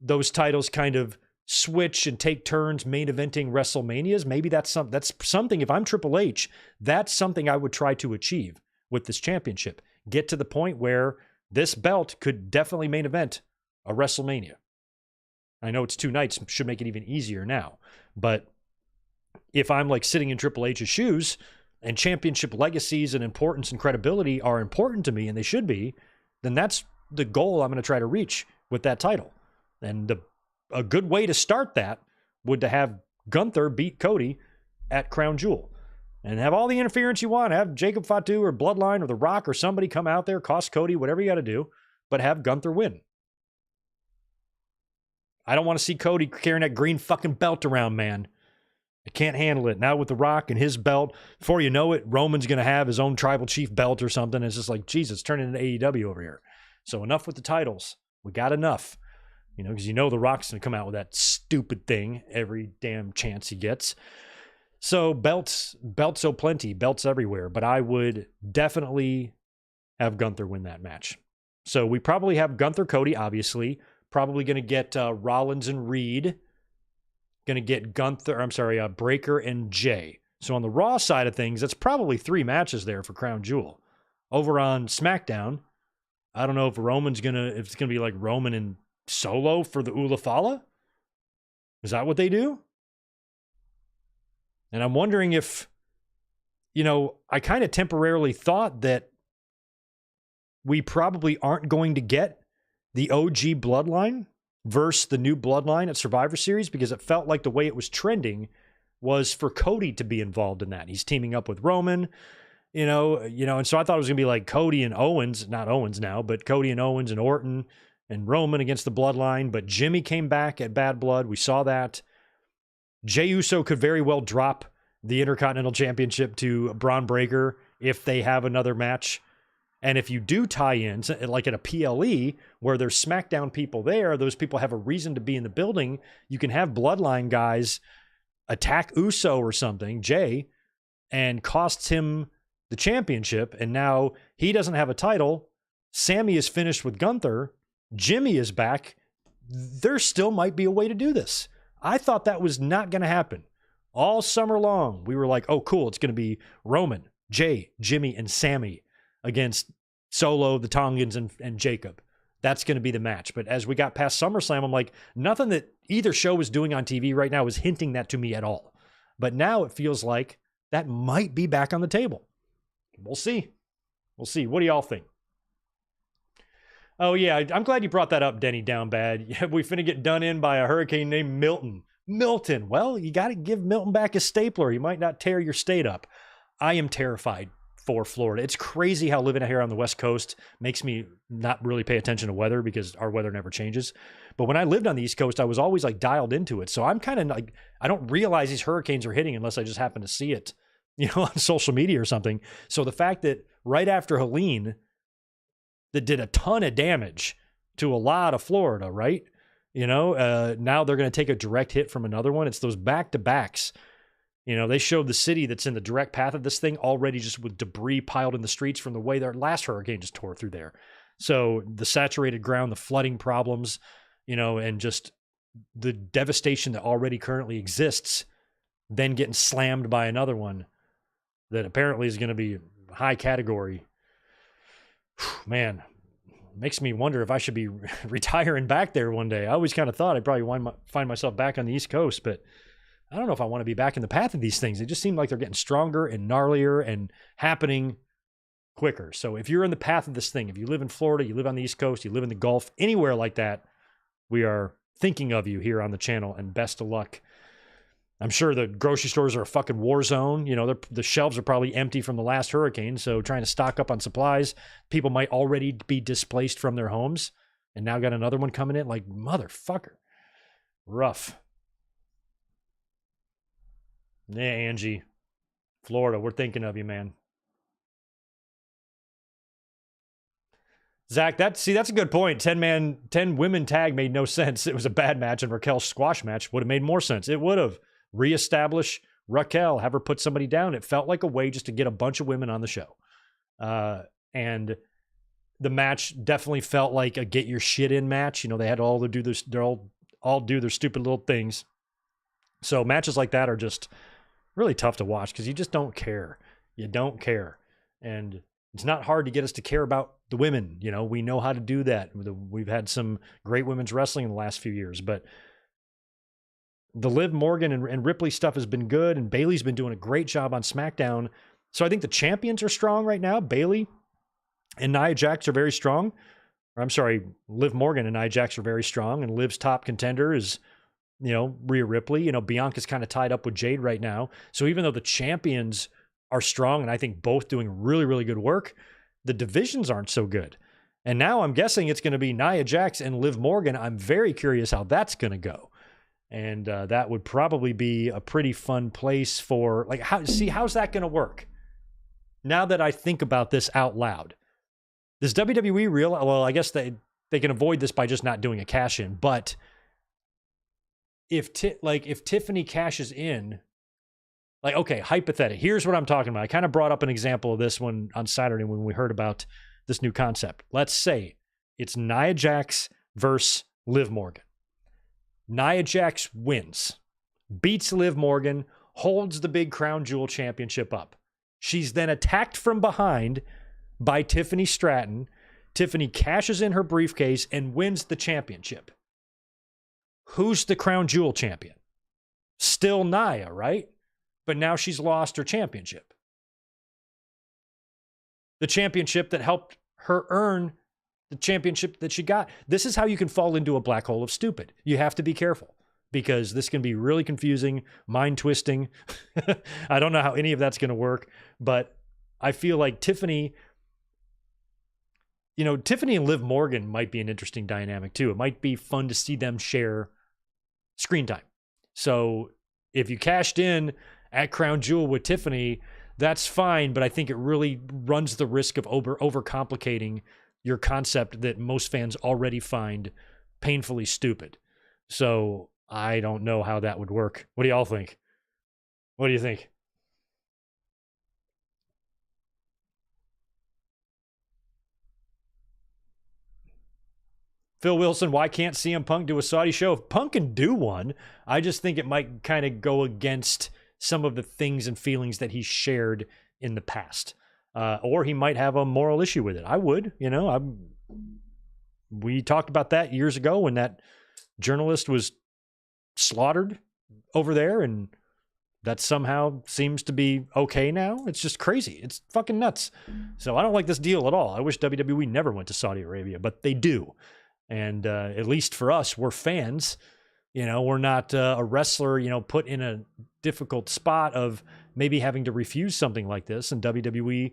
those titles kind of switch and take turns main eventing WrestleManias, maybe that's something, if I'm Triple H, that's something I would try to achieve with this championship. Get to the point where this belt could definitely main event a WrestleMania. I know it's 2 nights, should make it even easier now. But if I'm sitting in Triple H's shoes, and championship legacies and importance and credibility are important to me, and they should be, then that's the goal I'm going to try to reach with that title. And a good way to start that would to have Gunther beat Cody at Crown Jewel. And have all the interference you want. Have Jacob Fatu or Bloodline or The Rock or somebody come out there, cost Cody, whatever you got to do, but have Gunther win. I don't want to see Cody carrying that green fucking belt around, man. I can't handle it. Now with The Rock and his belt, before you know it, Roman's going to have his own tribal chief belt or something. It's just like, Jesus, turning into AEW over here. So enough with the titles. We got enough. Because The Rock's going to come out with that stupid thing every damn chance he gets. So belts so plenty, belts everywhere. But I would definitely have Gunther win that match. So we probably have Gunther, Cody, obviously. Probably going to get Rollins and Reed. Going to get Breaker and Jay. So on the Raw side of things, that's probably 3 matches there for Crown Jewel. Over on SmackDown, I don't know if it's going to be like Roman and Solo for the Ula Fala. Is that what they do? And I'm wondering if, I kind of temporarily thought that we probably aren't going to get the OG Bloodline versus the new Bloodline at Survivor Series, because it felt like the way it was trending was for Cody to be involved in that. He's teaming up with Roman, and so I thought it was going to be like Cody and Owens, not Owens now, but Cody and Owens and Orton and Roman against the Bloodline. But Jimmy came back at Bad Blood. We saw that. Jey Uso could very well drop the Intercontinental Championship to Braun Breaker if they have another match. And if you do tie-ins, like at a PLE, where there's SmackDown people there, those people have a reason to be in the building, you can have Bloodline guys attack Uso or something, Jay, and costs him the championship. And now he doesn't have a title. Sami is finished with Gunther. Jimmy is back. There still might be a way to do this. I thought that was not going to happen. All summer long, we were like, oh, cool, it's going to be Roman, Jay, Jimmy, and Sami against Solo, the Tongans, and Jacob. That's going to be the match. But as we got past SummerSlam, I'm like, nothing that either show is doing on TV right now is hinting that to me at all. But now it feels like that might be back on the table. We'll see. We'll see. What do y'all think? Oh, yeah, I'm glad you brought that up, Denny Downbad. Yeah, we finna get done in by a hurricane named Milton. Milton. Well, you got to give Milton back his stapler. He might not tear your state up. I am terrified for Florida. It's crazy how living out here on the West Coast makes me not really pay attention to weather, because our weather never changes. But when I lived on the East Coast, I was always like dialed into it. So I'm kind of like, I don't realize these hurricanes are hitting unless I just happen to see it, on social media or something. So the fact that right after Helene, that did a ton of damage to a lot of Florida, right? Now they're going to take a direct hit from another one. It's those back-to-backs. They showed the city that's in the direct path of this thing already just with debris piled in the streets from the way their last hurricane just tore through there. So the saturated ground, the flooding problems, and just the devastation that already currently exists, then getting slammed by another one that apparently is going to be high category. Man, makes me wonder if I should be retiring back there one day. I always kind of thought I'd probably find myself back on the East Coast, but I don't know if I want to be back in the path of these things. They just seem like they're getting stronger and gnarlier and happening quicker. So if you're in the path of this thing, if you live in Florida, you live on the East Coast, you live in the Gulf, anywhere like that, we are thinking of you here on the channel, and best of luck. I'm sure the grocery stores are a fucking war zone. The shelves are probably empty from the last hurricane. So trying to stock up on supplies, people might already be displaced from their homes and now got another one coming in. Like, motherfucker. Rough. Yeah, Angie. Florida, we're thinking of you, man. Zach, that's a good point. 10 women tag made no sense. It was a bad match, and Raquel's squash match would have made more sense. It would have. Reestablish Raquel, have her put somebody down. It felt like a way just to get a bunch of women on the show. And the match definitely felt like a get your shit in match. They had all to do this, they're all do their stupid little things. So matches like that are just really tough to watch because you just don't care. You don't care. And it's not hard to get us to care about the women. We know how to do that. We've had some great women's wrestling in the last few years, but the Liv Morgan and Ripley stuff has been good, and Bayley's been doing a great job on SmackDown. So I think the champions are strong right now. Bayley and Nia Jax are very strong. Or I'm sorry, Liv Morgan and Nia Jax are very strong, and Liv's top contender is, Rhea Ripley. Bianca's kind of tied up with Jade right now. So even though the champions are strong, and I think both doing really, really good work. The divisions aren't so good. And now I'm guessing it's going to be Nia Jax and Liv Morgan. I'm very curious how that's going to go. And that would probably be a pretty fun place for, like, how's that going to work? Now that I think about this out loud, does WWE realize, well, I guess they can avoid this by just not doing a cash in, but if Tiffany cashes in, like, okay, hypothetically, here's what I'm talking about. I kind of brought up an example of this one on Saturday when we heard about this new concept. Let's say it's Nia Jax versus Liv Morgan. Nia Jax wins, beats Liv Morgan, holds the big Crown Jewel Championship up. She's then attacked from behind by Tiffany Stratton. Tiffany cashes in her briefcase and wins the championship. Who's the Crown Jewel champion? Still Nia, right? But now she's lost her championship. The championship that helped her earn the championship that she got. This is how you can fall into a black hole of stupid. You have to be careful because this can be really confusing, mind twisting. I don't know how any of that's going to work, but I feel like Tiffany and Liv Morgan might be an interesting dynamic too. It might be fun to see them share screen time. So if you cashed in at Crown Jewel with Tiffany, that's fine, but I think it really runs the risk of overcomplicating your concept that most fans already find painfully stupid. So I don't know how that would work. What do y'all think? What do you think? Phil Wilson, why can't CM Punk do a Saudi show? If Punk can do one, I just think it might kind of go against some of the things and feelings that he shared in the past. Or he might have a moral issue with it. I would, we talked about that years ago when that journalist was slaughtered over there, and that somehow seems to be okay now. It's just crazy. It's fucking nuts. So I don't like this deal at all. I wish WWE never went to Saudi Arabia, but they do. And at least for us, we're fans. We're not a wrestler, put in a difficult spot of maybe having to refuse something like this. And WWE,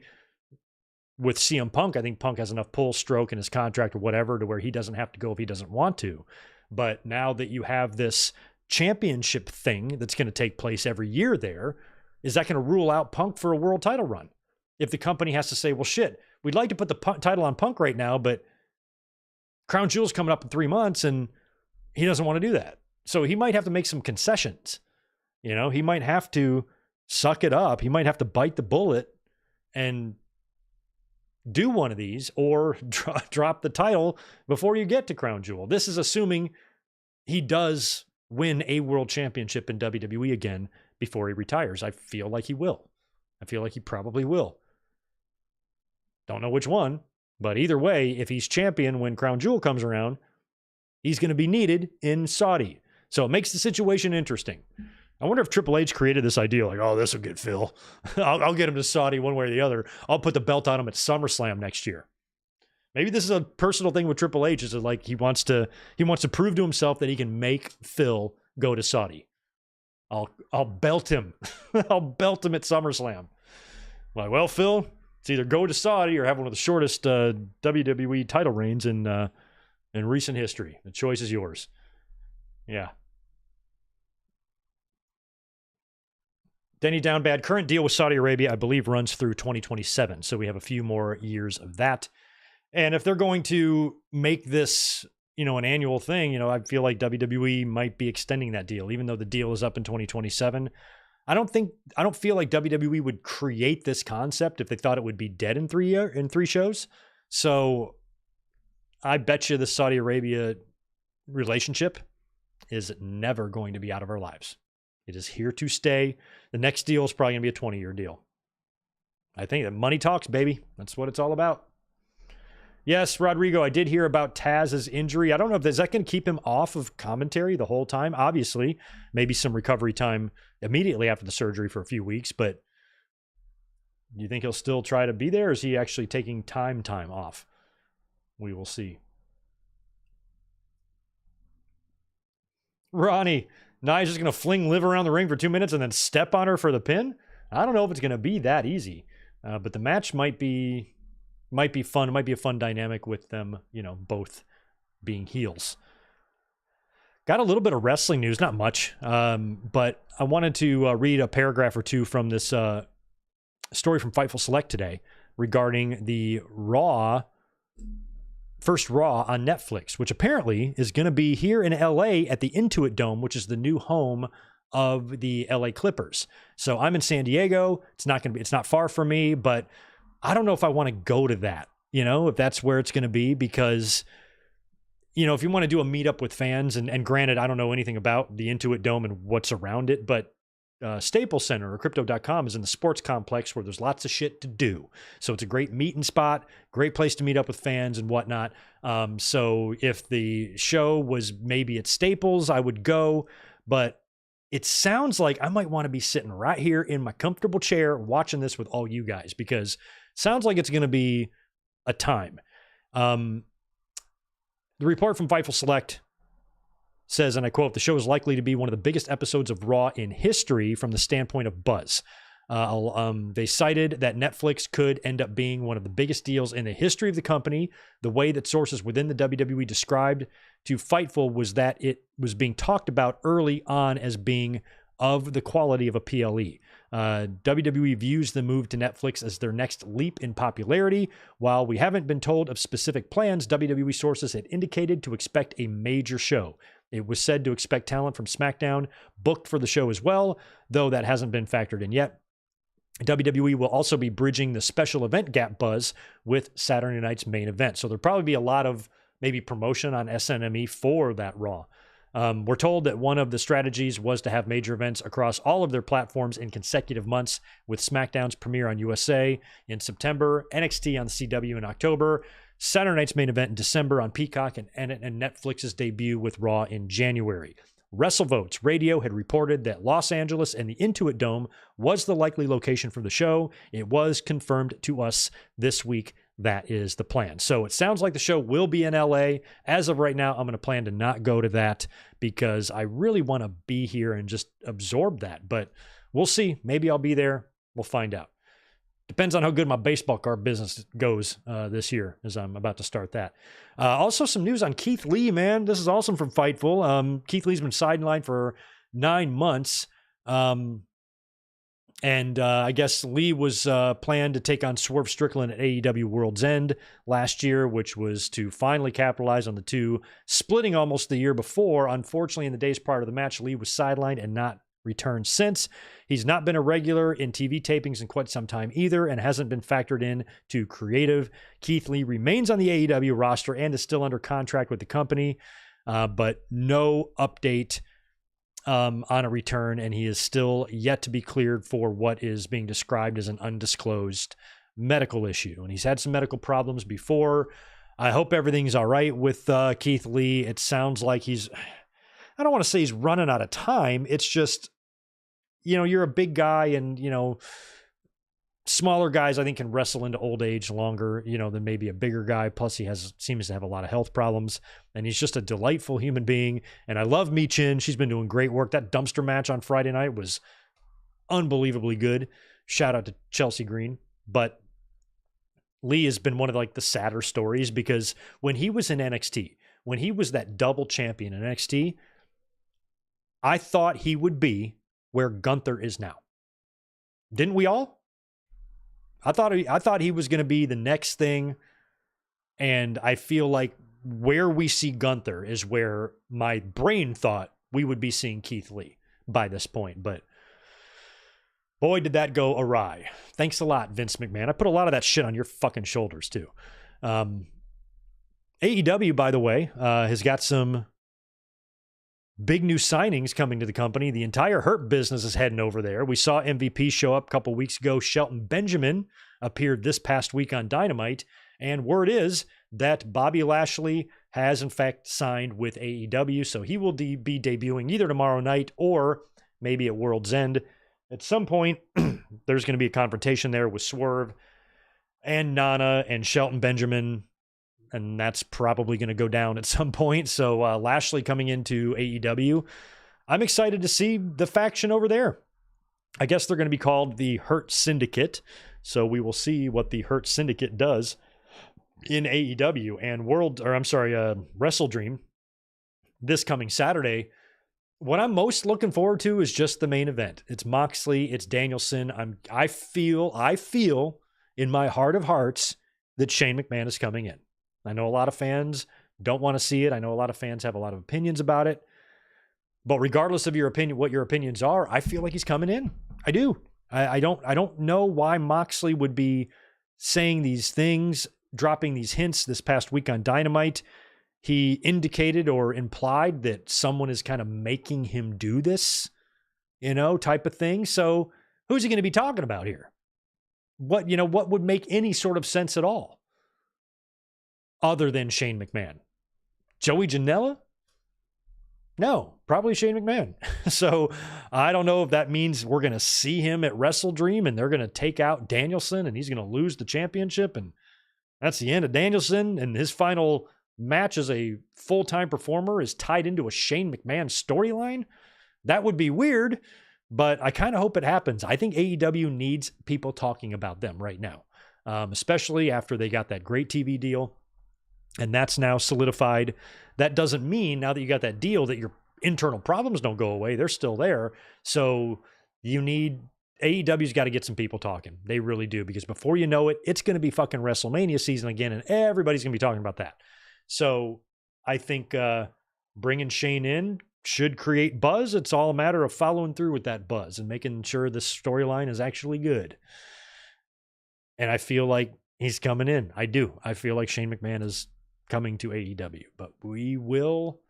with CM Punk, I think Punk has enough pull stroke in his contract or whatever to where he doesn't have to go if he doesn't want to. But now that you have this championship thing that's going to take place every year there, is that going to rule out Punk for a world title run? If the company has to say, well, shit, we'd like to put the title on Punk right now, but Crown Jewel's coming up in 3 months and he doesn't want to do that. So he might have to make some concessions. He might have to suck it up. He might have to bite the bullet and do one of these or drop the title before you get to Crown Jewel. This is assuming he does win a world championship in WWE again before he retires. I feel like he will. I feel like he probably will. Don't know which one, but either way, if he's champion when Crown Jewel comes around, he's going to be needed in Saudi. So it makes the situation interesting. I wonder if Triple H created this idea like, oh, this will get Phil. I'll get him to Saudi one way or the other. I'll put the belt on him at SummerSlam next year. Maybe this is a personal thing with Triple H. Is it like he wants to prove to himself that he can make Phil go to Saudi. I'll belt him. I'll belt him at SummerSlam. Like, well, Phil, it's either go to Saudi or have one of the shortest WWE title reigns in recent history. The choice is yours. Yeah. Denny Downbad, current deal with Saudi Arabia, I believe, runs through 2027. So we have a few more years of that. And if they're going to make this, an annual thing, I feel like WWE might be extending that deal, even though the deal is up in 2027. I don't feel like WWE would create this concept if they thought it would be dead in three shows. So I bet you the Saudi Arabia relationship is never going to be out of our lives. It is here to stay. The next deal is probably going to be a 20-year deal. I think that money talks, baby. That's what it's all about. Yes, Rodrigo, I did hear about Taz's injury. I don't know if is that going to keep him off of commentary the whole time. Obviously, maybe some recovery time immediately after the surgery for a few weeks, but do you think he'll still try to be there, or is he actually taking time off? We will see. Ronnie, Nia's just going to fling Liv around the ring for 2 minutes and then step on her for the pin? I don't know if it's going to be that easy, but the match might be fun. It might be a fun dynamic with them, both being heels. Got a little bit of wrestling news, not much, but I wanted to read a paragraph or two from this story from Fightful Select today regarding the first Raw on Netflix, which apparently is going to be here in LA at the Intuit Dome, which is the new home of the LA Clippers. So I'm in San Diego. It's not far from me, but I don't know if I want to go to that, if that's where it's going to be, because, if you want to do a meetup with fans, and granted, I don't know anything about the Intuit Dome and what's around it, but Staples Center or Crypto.com is in the sports complex where there's lots of shit to do. So it's a great meeting spot, great place to meet up with fans and whatnot. So if the show was maybe at Staples, I would go, but it sounds like I might want to be sitting right here in my comfortable chair watching this with all you guys, because it sounds like it's going to be a time. The report from Fightful Select says, and I quote, "The show is likely to be one of the biggest episodes of Raw in history from the standpoint of buzz." They cited that Netflix could end up being one of the biggest deals in the history of the company. The way that sources within the WWE described to Fightful was that it was being talked about early on as being of the quality of a PLE. WWE views the move to Netflix as their next leap in popularity. While we haven't been told of specific plans, WWE sources had indicated to expect a major show. It was said to expect talent from SmackDown booked for the show as well, though that hasn't been factored in yet. WWE will also be bridging the special event gap buzz with Saturday night's main event. So there'll probably be a lot of maybe promotion on SNME for that Raw. We're told that one of the strategies was to have major events across all of their platforms in consecutive months, with SmackDown's premiere on USA in September, NXT on the CW in October, Saturday night's main event in December on Peacock, and Netflix's debut with Raw in January. WrestleVotes Radio had reported that Los Angeles and the Intuit Dome was the likely location for the show. It was confirmed to us this week. That is the plan. So it sounds like the show will be in LA. As of right now, I'm going to plan to not go to that because I really want to be here and just absorb that. But we'll see. Maybe I'll be there. We'll find out. Depends on how good my baseball card business goes this year, as I'm about to start that. Also, some news on Keith Lee, man. This is awesome from Fightful. Keith Lee's been sidelined for 9 months. And I guess Lee was planned to take on Swerve Strickland at AEW World's End last year, which was to finally capitalize on the two splitting almost the year before. Unfortunately, in the days prior to the match, Lee was sidelined and not returned since. He's not been a regular in TV tapings in quite some time either, and hasn't been factored in to creative. Keith Lee remains on the AEW roster and is still under contract with the company, but no update on a return, and he is still yet to be cleared for what is being described as an undisclosed medical issue. And he's had some medical problems before. I hope everything's all right with Keith Lee. It sounds like I don't want to say he's running out of time. It's just, you're a big guy, and, smaller guys, I think, can wrestle into old age longer, than maybe a bigger guy. Plus, he seems to have a lot of health problems, and he's just a delightful human being. And I love Michin. She's been doing great work. That dumpster match on Friday night was unbelievably good. Shout out to Chelsea Green. But Lee has been one of the sadder stories, because when he was in NXT, when he was that double champion in NXT, I thought he would be where Gunther is now. Didn't we all? I thought he was going to be the next thing, and I feel like where we see Gunther is where my brain thought we would be seeing Keith Lee by this point. But boy, did that go awry. Thanks a lot, Vince McMahon. I put a lot of that shit on your fucking shoulders too. AEW, by the way, has got some big new signings coming to the company. The entire Hurt business is heading over there. We saw MVP show up a couple weeks ago. Shelton Benjamin appeared this past week on Dynamite. And word is that Bobby Lashley has, in fact, signed with AEW. So he will be debuting either tomorrow night or maybe at World's End. At some point, there's going to be a confrontation there with Swerve and Nana and Shelton Benjamin. And that's probably going to go down at some point. So Lashley coming into AEW. I'm excited to see the faction over there. I guess they're going to be called the Hurt Syndicate. So we will see what the Hurt Syndicate does in AEW and Wrestle Dream this coming Saturday. What I'm most looking forward to is just the main event. It's Moxley, it's Danielson. I feel in my heart of hearts that Shane McMahon is coming in. I know a lot of fans don't want to see it. I know a lot of fans have a lot of opinions about it. But regardless of your opinion, what your opinions are, I feel like he's coming in. I do. I don't know why Moxley would be saying these things, dropping these hints this past week on Dynamite. He indicated or implied that someone is kind of making him do this, type of thing. So who's he going to be talking about here? What would make any sort of sense at all other than Shane McMahon? Joey Janela? No, probably Shane McMahon. So I don't know if that means we're going to see him at Wrestle Dream and they're going to take out Danielson and he's going to lose the championship. And that's the end of Danielson, and his final match as a full-time performer is tied into a Shane McMahon storyline. That would be weird, but I kind of hope it happens. I think AEW needs people talking about them right now, especially after they got that great TV deal, and that's now solidified. That doesn't mean now that you got that deal that your internal problems don't go away. They're still there. So AEW's got to get some people talking. They really do, because before you know it, it's going to be fucking WrestleMania season again, and everybody's going to be talking about that. So I think bringing Shane in should create buzz. It's all a matter of following through with that buzz and making sure the storyline is actually good. And I feel like he's coming in. I do. I feel like Shane McMahon is coming to AEW, but we will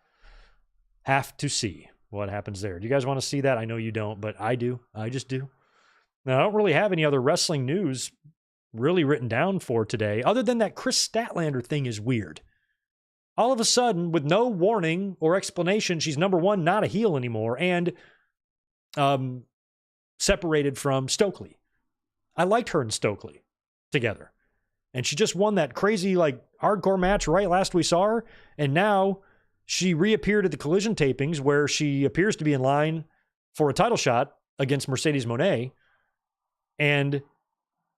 have to see what happens there. Do you guys want to see that? I know you don't, but I do. I just do. Now, I don't really have any other wrestling news really written down for today, other than that Chris Statlander thing is weird. All of a sudden, with no warning or explanation, she's number one, not a heel anymore, and separated from Stokely. I liked her and Stokely together. And she just won that crazy, hardcore match right last we saw her. And now she reappeared at the Collision tapings where she appears to be in line for a title shot against Mercedes Moné. And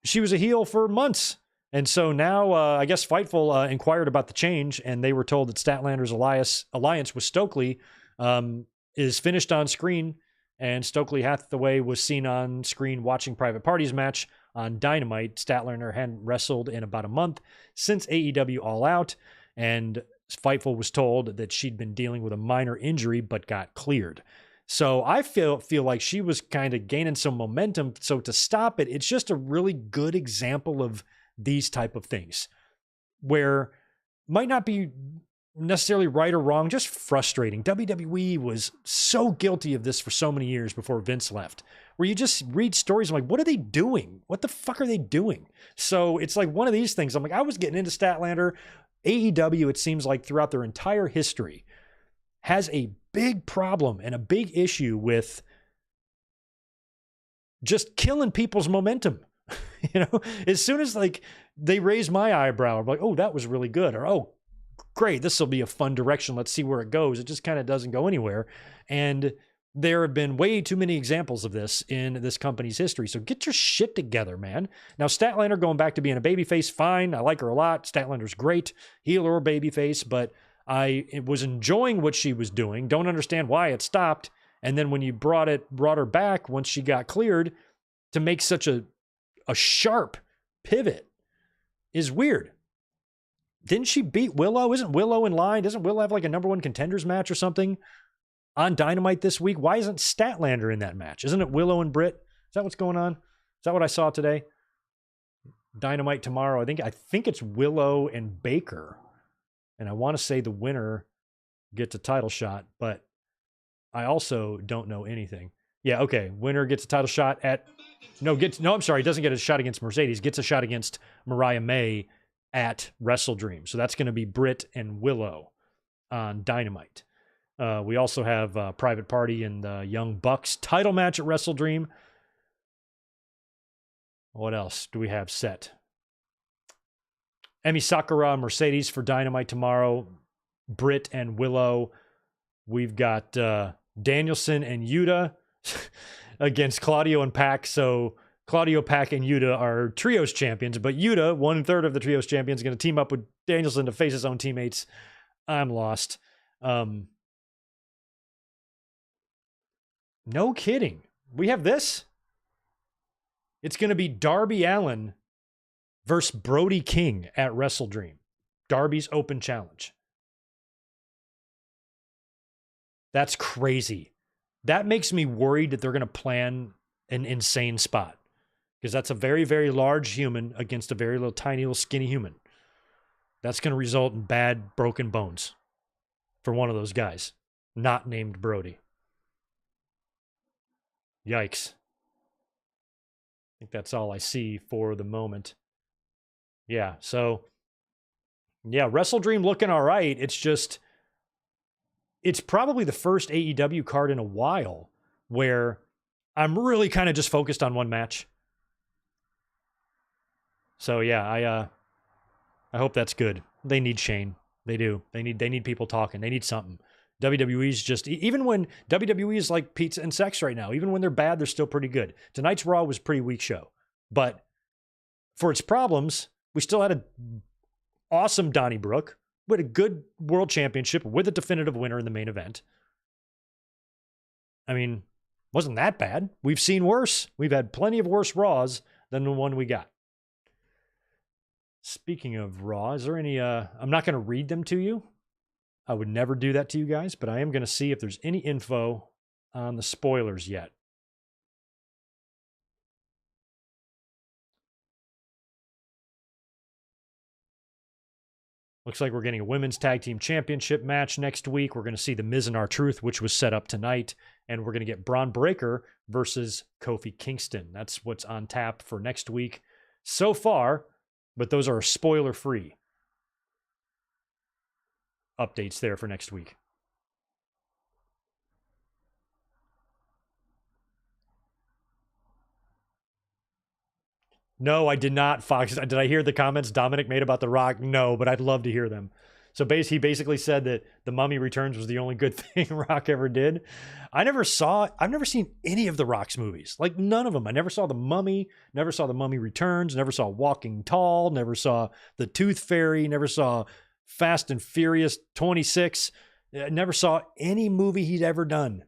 she was a heel for months. And so now, I guess Fightful inquired about the change, and they were told that Statlander's alliance with Stokely is finished on screen, and Stokely Hathaway was seen on screen watching Private Party's match on Dynamite. Statlander hadn't wrestled in about a month since AEW All Out, and Fightful was told that she'd been dealing with a minor injury but got cleared. So I feel like she was kind of gaining some momentum. So to stop it, it's just a really good example of these type of things where might not be necessarily right or wrong, just frustrating. WWE was so guilty of this for so many years before Vince left, where you just read stories like, what are they doing? What the fuck are they doing? So it's like one of these things. I'm like, I was getting into Statlander. AEW, it seems like throughout their entire history, has a big problem and a big issue with just killing people's momentum. As soon as they raise my eyebrow, I'm like, oh, that was really good. Or, oh, great, this will be a fun direction. Let's see where it goes. It just kind of doesn't go anywhere. And there have been way too many examples of this in this company's history. So get your shit together, man. Now, Statlander going back to being a babyface, fine. I like her a lot. Statlander's great, heel or babyface, but I was enjoying what she was doing. Don't understand why it stopped. And then when you brought her back once she got cleared to make such a sharp pivot is weird. Didn't she beat Willow? Isn't Willow in line? Doesn't Willow have a number one contenders match or something on Dynamite this week? Why isn't Statlander in that match? Isn't it Willow and Britt? Is that what's going on? Is that what I saw today? Dynamite tomorrow. I think it's Willow and Baker. And I want to say the winner gets a title shot, but I also don't know anything. Yeah, okay. Winner gets a title shot he doesn't get a shot against Mercedes, gets a shot against Mariah May at Wrestle Dream. So that's going to be Britt and Willow on Dynamite. We also have Private Party and the Young Bucks title match at Wrestle Dream. What else do we have set? Emi Sakura, Mercedes for Dynamite tomorrow. Britt and Willow. We've got Danielson and Yuta. against Claudio and Pac. So Claudio, Pac, and Yuta are trios champions, but Yuta, 1/3 of the trios champions, is going to team up with Danielson to face his own teammates. I'm lost. No kidding. We have this. It's going to be Darby Allin versus Brody King at Wrestle Dream. Darby's Open Challenge. That's crazy. That makes me worried that they're going to plan an insane spot, because that's a very, very large human against a very little, tiny, little skinny human. That's going to result in bad, broken bones for one of those guys, not named Brody. Yikes. I think that's all I see for the moment. Yeah, so, yeah, Wrestle Dream looking all right. It's just, it's probably the first AEW card in a while where I'm really kind of just focused on one match. So, yeah, I hope that's good. They need Shane. They do. They need people talking. They need something. WWE's just, even when WWE is like pizza and sex right now, even when they're bad, they're still pretty good. Tonight's Raw was a pretty weak show, but for its problems, we still had an awesome Donnie Brook with a good world championship with a definitive winner in the main event. I mean, wasn't that bad. We've seen worse. We've had plenty of worse Raws than the one we got. Speaking of Raw, is there any, I'm not going to read them to you. I would never do that to you guys, but I am going to see if there's any info on the spoilers yet. Looks like we're getting a women's tag team championship match next week. We're going to see The Miz and R-Truth, which was set up tonight. And we're going to get Braun Breaker versus Kofi Kingston. That's what's on tap for next week so far, but those are spoiler-free updates there for next week. No, I did not, Fox. Did I hear the comments Dominic made about The Rock? No, but I'd love to hear them. So he basically said that The Mummy Returns was the only good thing Rock ever did. I've never seen any of The Rock's movies. Like, none of them. I never saw The Mummy, never saw The Mummy Returns, never saw Walking Tall, never saw The Tooth Fairy, never saw Fast and Furious 26. Never saw any movie he'd ever done.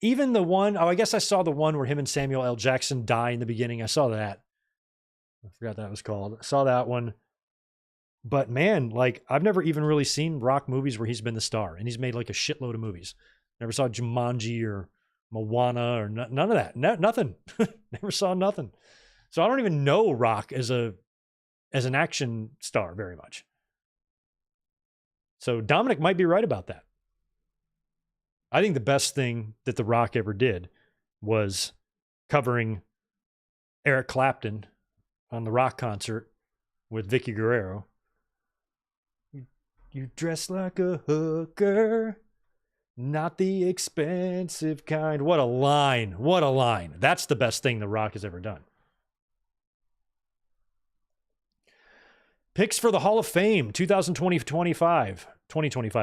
Even the one, I guess I saw the one where him and Samuel L. Jackson die in the beginning. I saw that. I forgot that was called. I saw that one. But man, like, I've never even really seen Rock movies where he's been the star, and he's made like a shitload of movies. Never saw Jumanji or Moana or none of that. Nothing. Never saw nothing. So I don't even know Rock as an action star very much. So Dominic might be right about that. I think the best thing that The Rock ever did was covering Eric Clapton on the Rock concert with Vicky Guerrero. You dress like a hooker, not the expensive kind. What a line. What a line. That's the best thing The Rock has ever done. Picks for the Hall of Fame, 2025,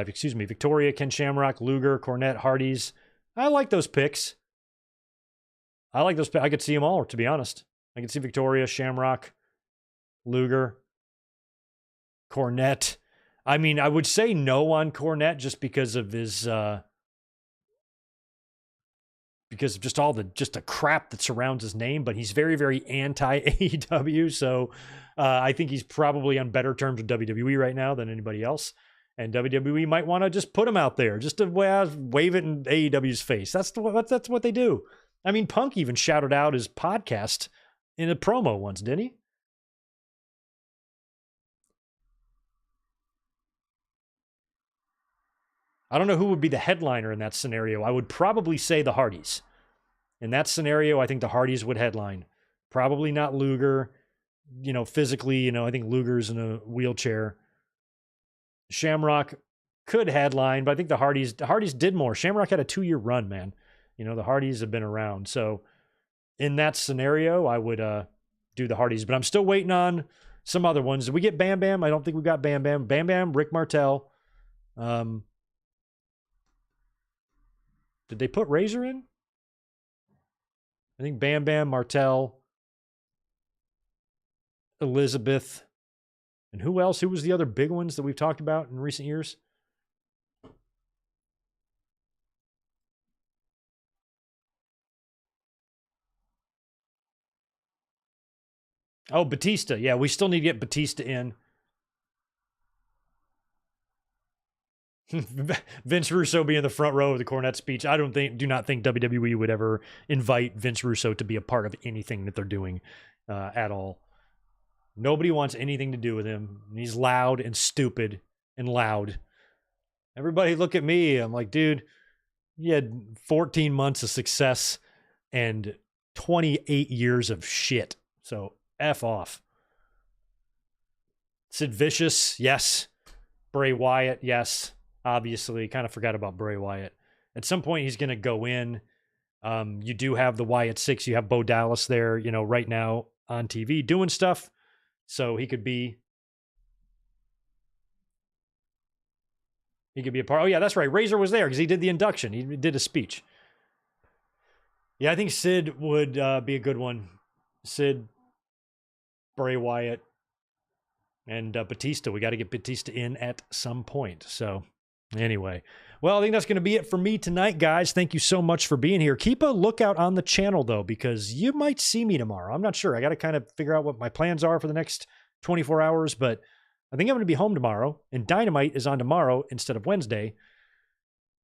excuse me. Victoria, Ken Shamrock, Luger, Cornette, Hardys. I like those picks. I could see them all, to be honest. I could see Victoria, Shamrock, Luger, Cornette. I mean, I would say no on Cornette just because of his, because of just all the crap that surrounds his name, but he's very, very anti-AEW. So I think he's probably on better terms with WWE right now than anybody else. And WWE might want to just put him out there, just to wave it in AEW's face. That's what they do. I mean, Punk even shouted out his podcast in a promo once, didn't he? I don't know who would be the headliner in that scenario. I would probably say the Hardys. In that scenario, I think the Hardys would headline. Probably not Luger. Physically, I think Luger's in a wheelchair. Shamrock could headline, but I think the Hardys did more. Shamrock had a 2-year run, man. The Hardys have been around. So in that scenario, I would do the Hardys, but I'm still waiting on some other ones. Did we get Bam Bam? I don't think we got Bam Bam. Bam Bam, Rick Martel. Did they put Razor in? I think Bam Bam, Martel, Elizabeth, and who else? Who was the other big ones that we've talked about in recent years? Oh, Batista. Yeah, we still need to get Batista in. Vince Russo being in the front row of the Cornette speech. I do not think WWE would ever invite Vince Russo to be a part of anything that they're doing at all. Nobody wants anything to do with him. He's loud and stupid and loud. Everybody look at me. I'm like, dude, you had 14 months of success and 28 years of shit. So F off. Sid Vicious, yes. Bray Wyatt, yes. Obviously, kind of forgot about Bray Wyatt. At some point, he's going to go in. You do have the Wyatt 6. You have Bo Dallas there, right now on TV doing stuff. So he could be a part. Oh, yeah, that's right. Razor was there because he did the induction. He did a speech. Yeah, I think Sid would be a good one. Sid, Bray Wyatt, and Batista. We got to get Batista in at some point. So anyway, well, I think that's going to be it for me tonight, guys. Thank you so much for being here. Keep a lookout on the channel, though, because you might see me tomorrow. I'm not sure. I got to kind of figure out what my plans are for the next 24 hours, but I think I'm going to be home tomorrow, and Dynamite is on tomorrow instead of Wednesday.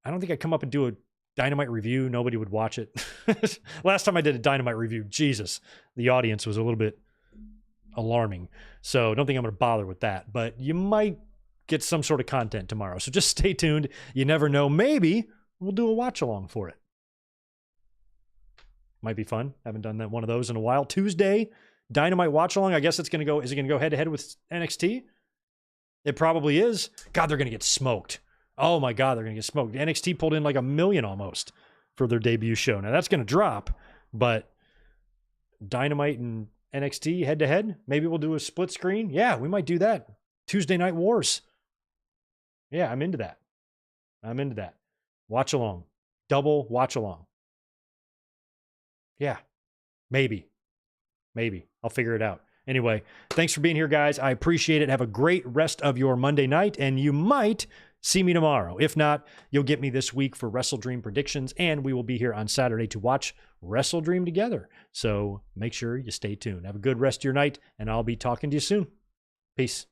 I don't think I'd come up and do a Dynamite review. Nobody would watch it. Last time I did a Dynamite review, Jesus, the audience was a little bit alarming. So don't think I'm going to bother with that, but you might get some sort of content tomorrow. So just stay tuned. You never know. Maybe we'll do a watch along for it. Might be fun. Haven't done one of those in a while. Tuesday, Dynamite watch along. I guess is it going to go head to head with NXT? It probably is. God, they're going to get smoked. Oh my God, they're going to get smoked. NXT pulled in like 1 million almost for their debut show. Now that's going to drop, but Dynamite and NXT head to head. Maybe we'll do a split screen. Yeah, we might do that. Tuesday Night Wars. Yeah, I'm into that. Watch along. Double watch along. Yeah, maybe. I'll figure it out. Anyway, thanks for being here, guys. I appreciate it. Have a great rest of your Monday night, and you might see me tomorrow. If not, you'll get me this week for Wrestle Dream predictions, and we will be here on Saturday to watch Wrestle Dream together. So make sure you stay tuned. Have a good rest of your night, and I'll be talking to you soon. Peace.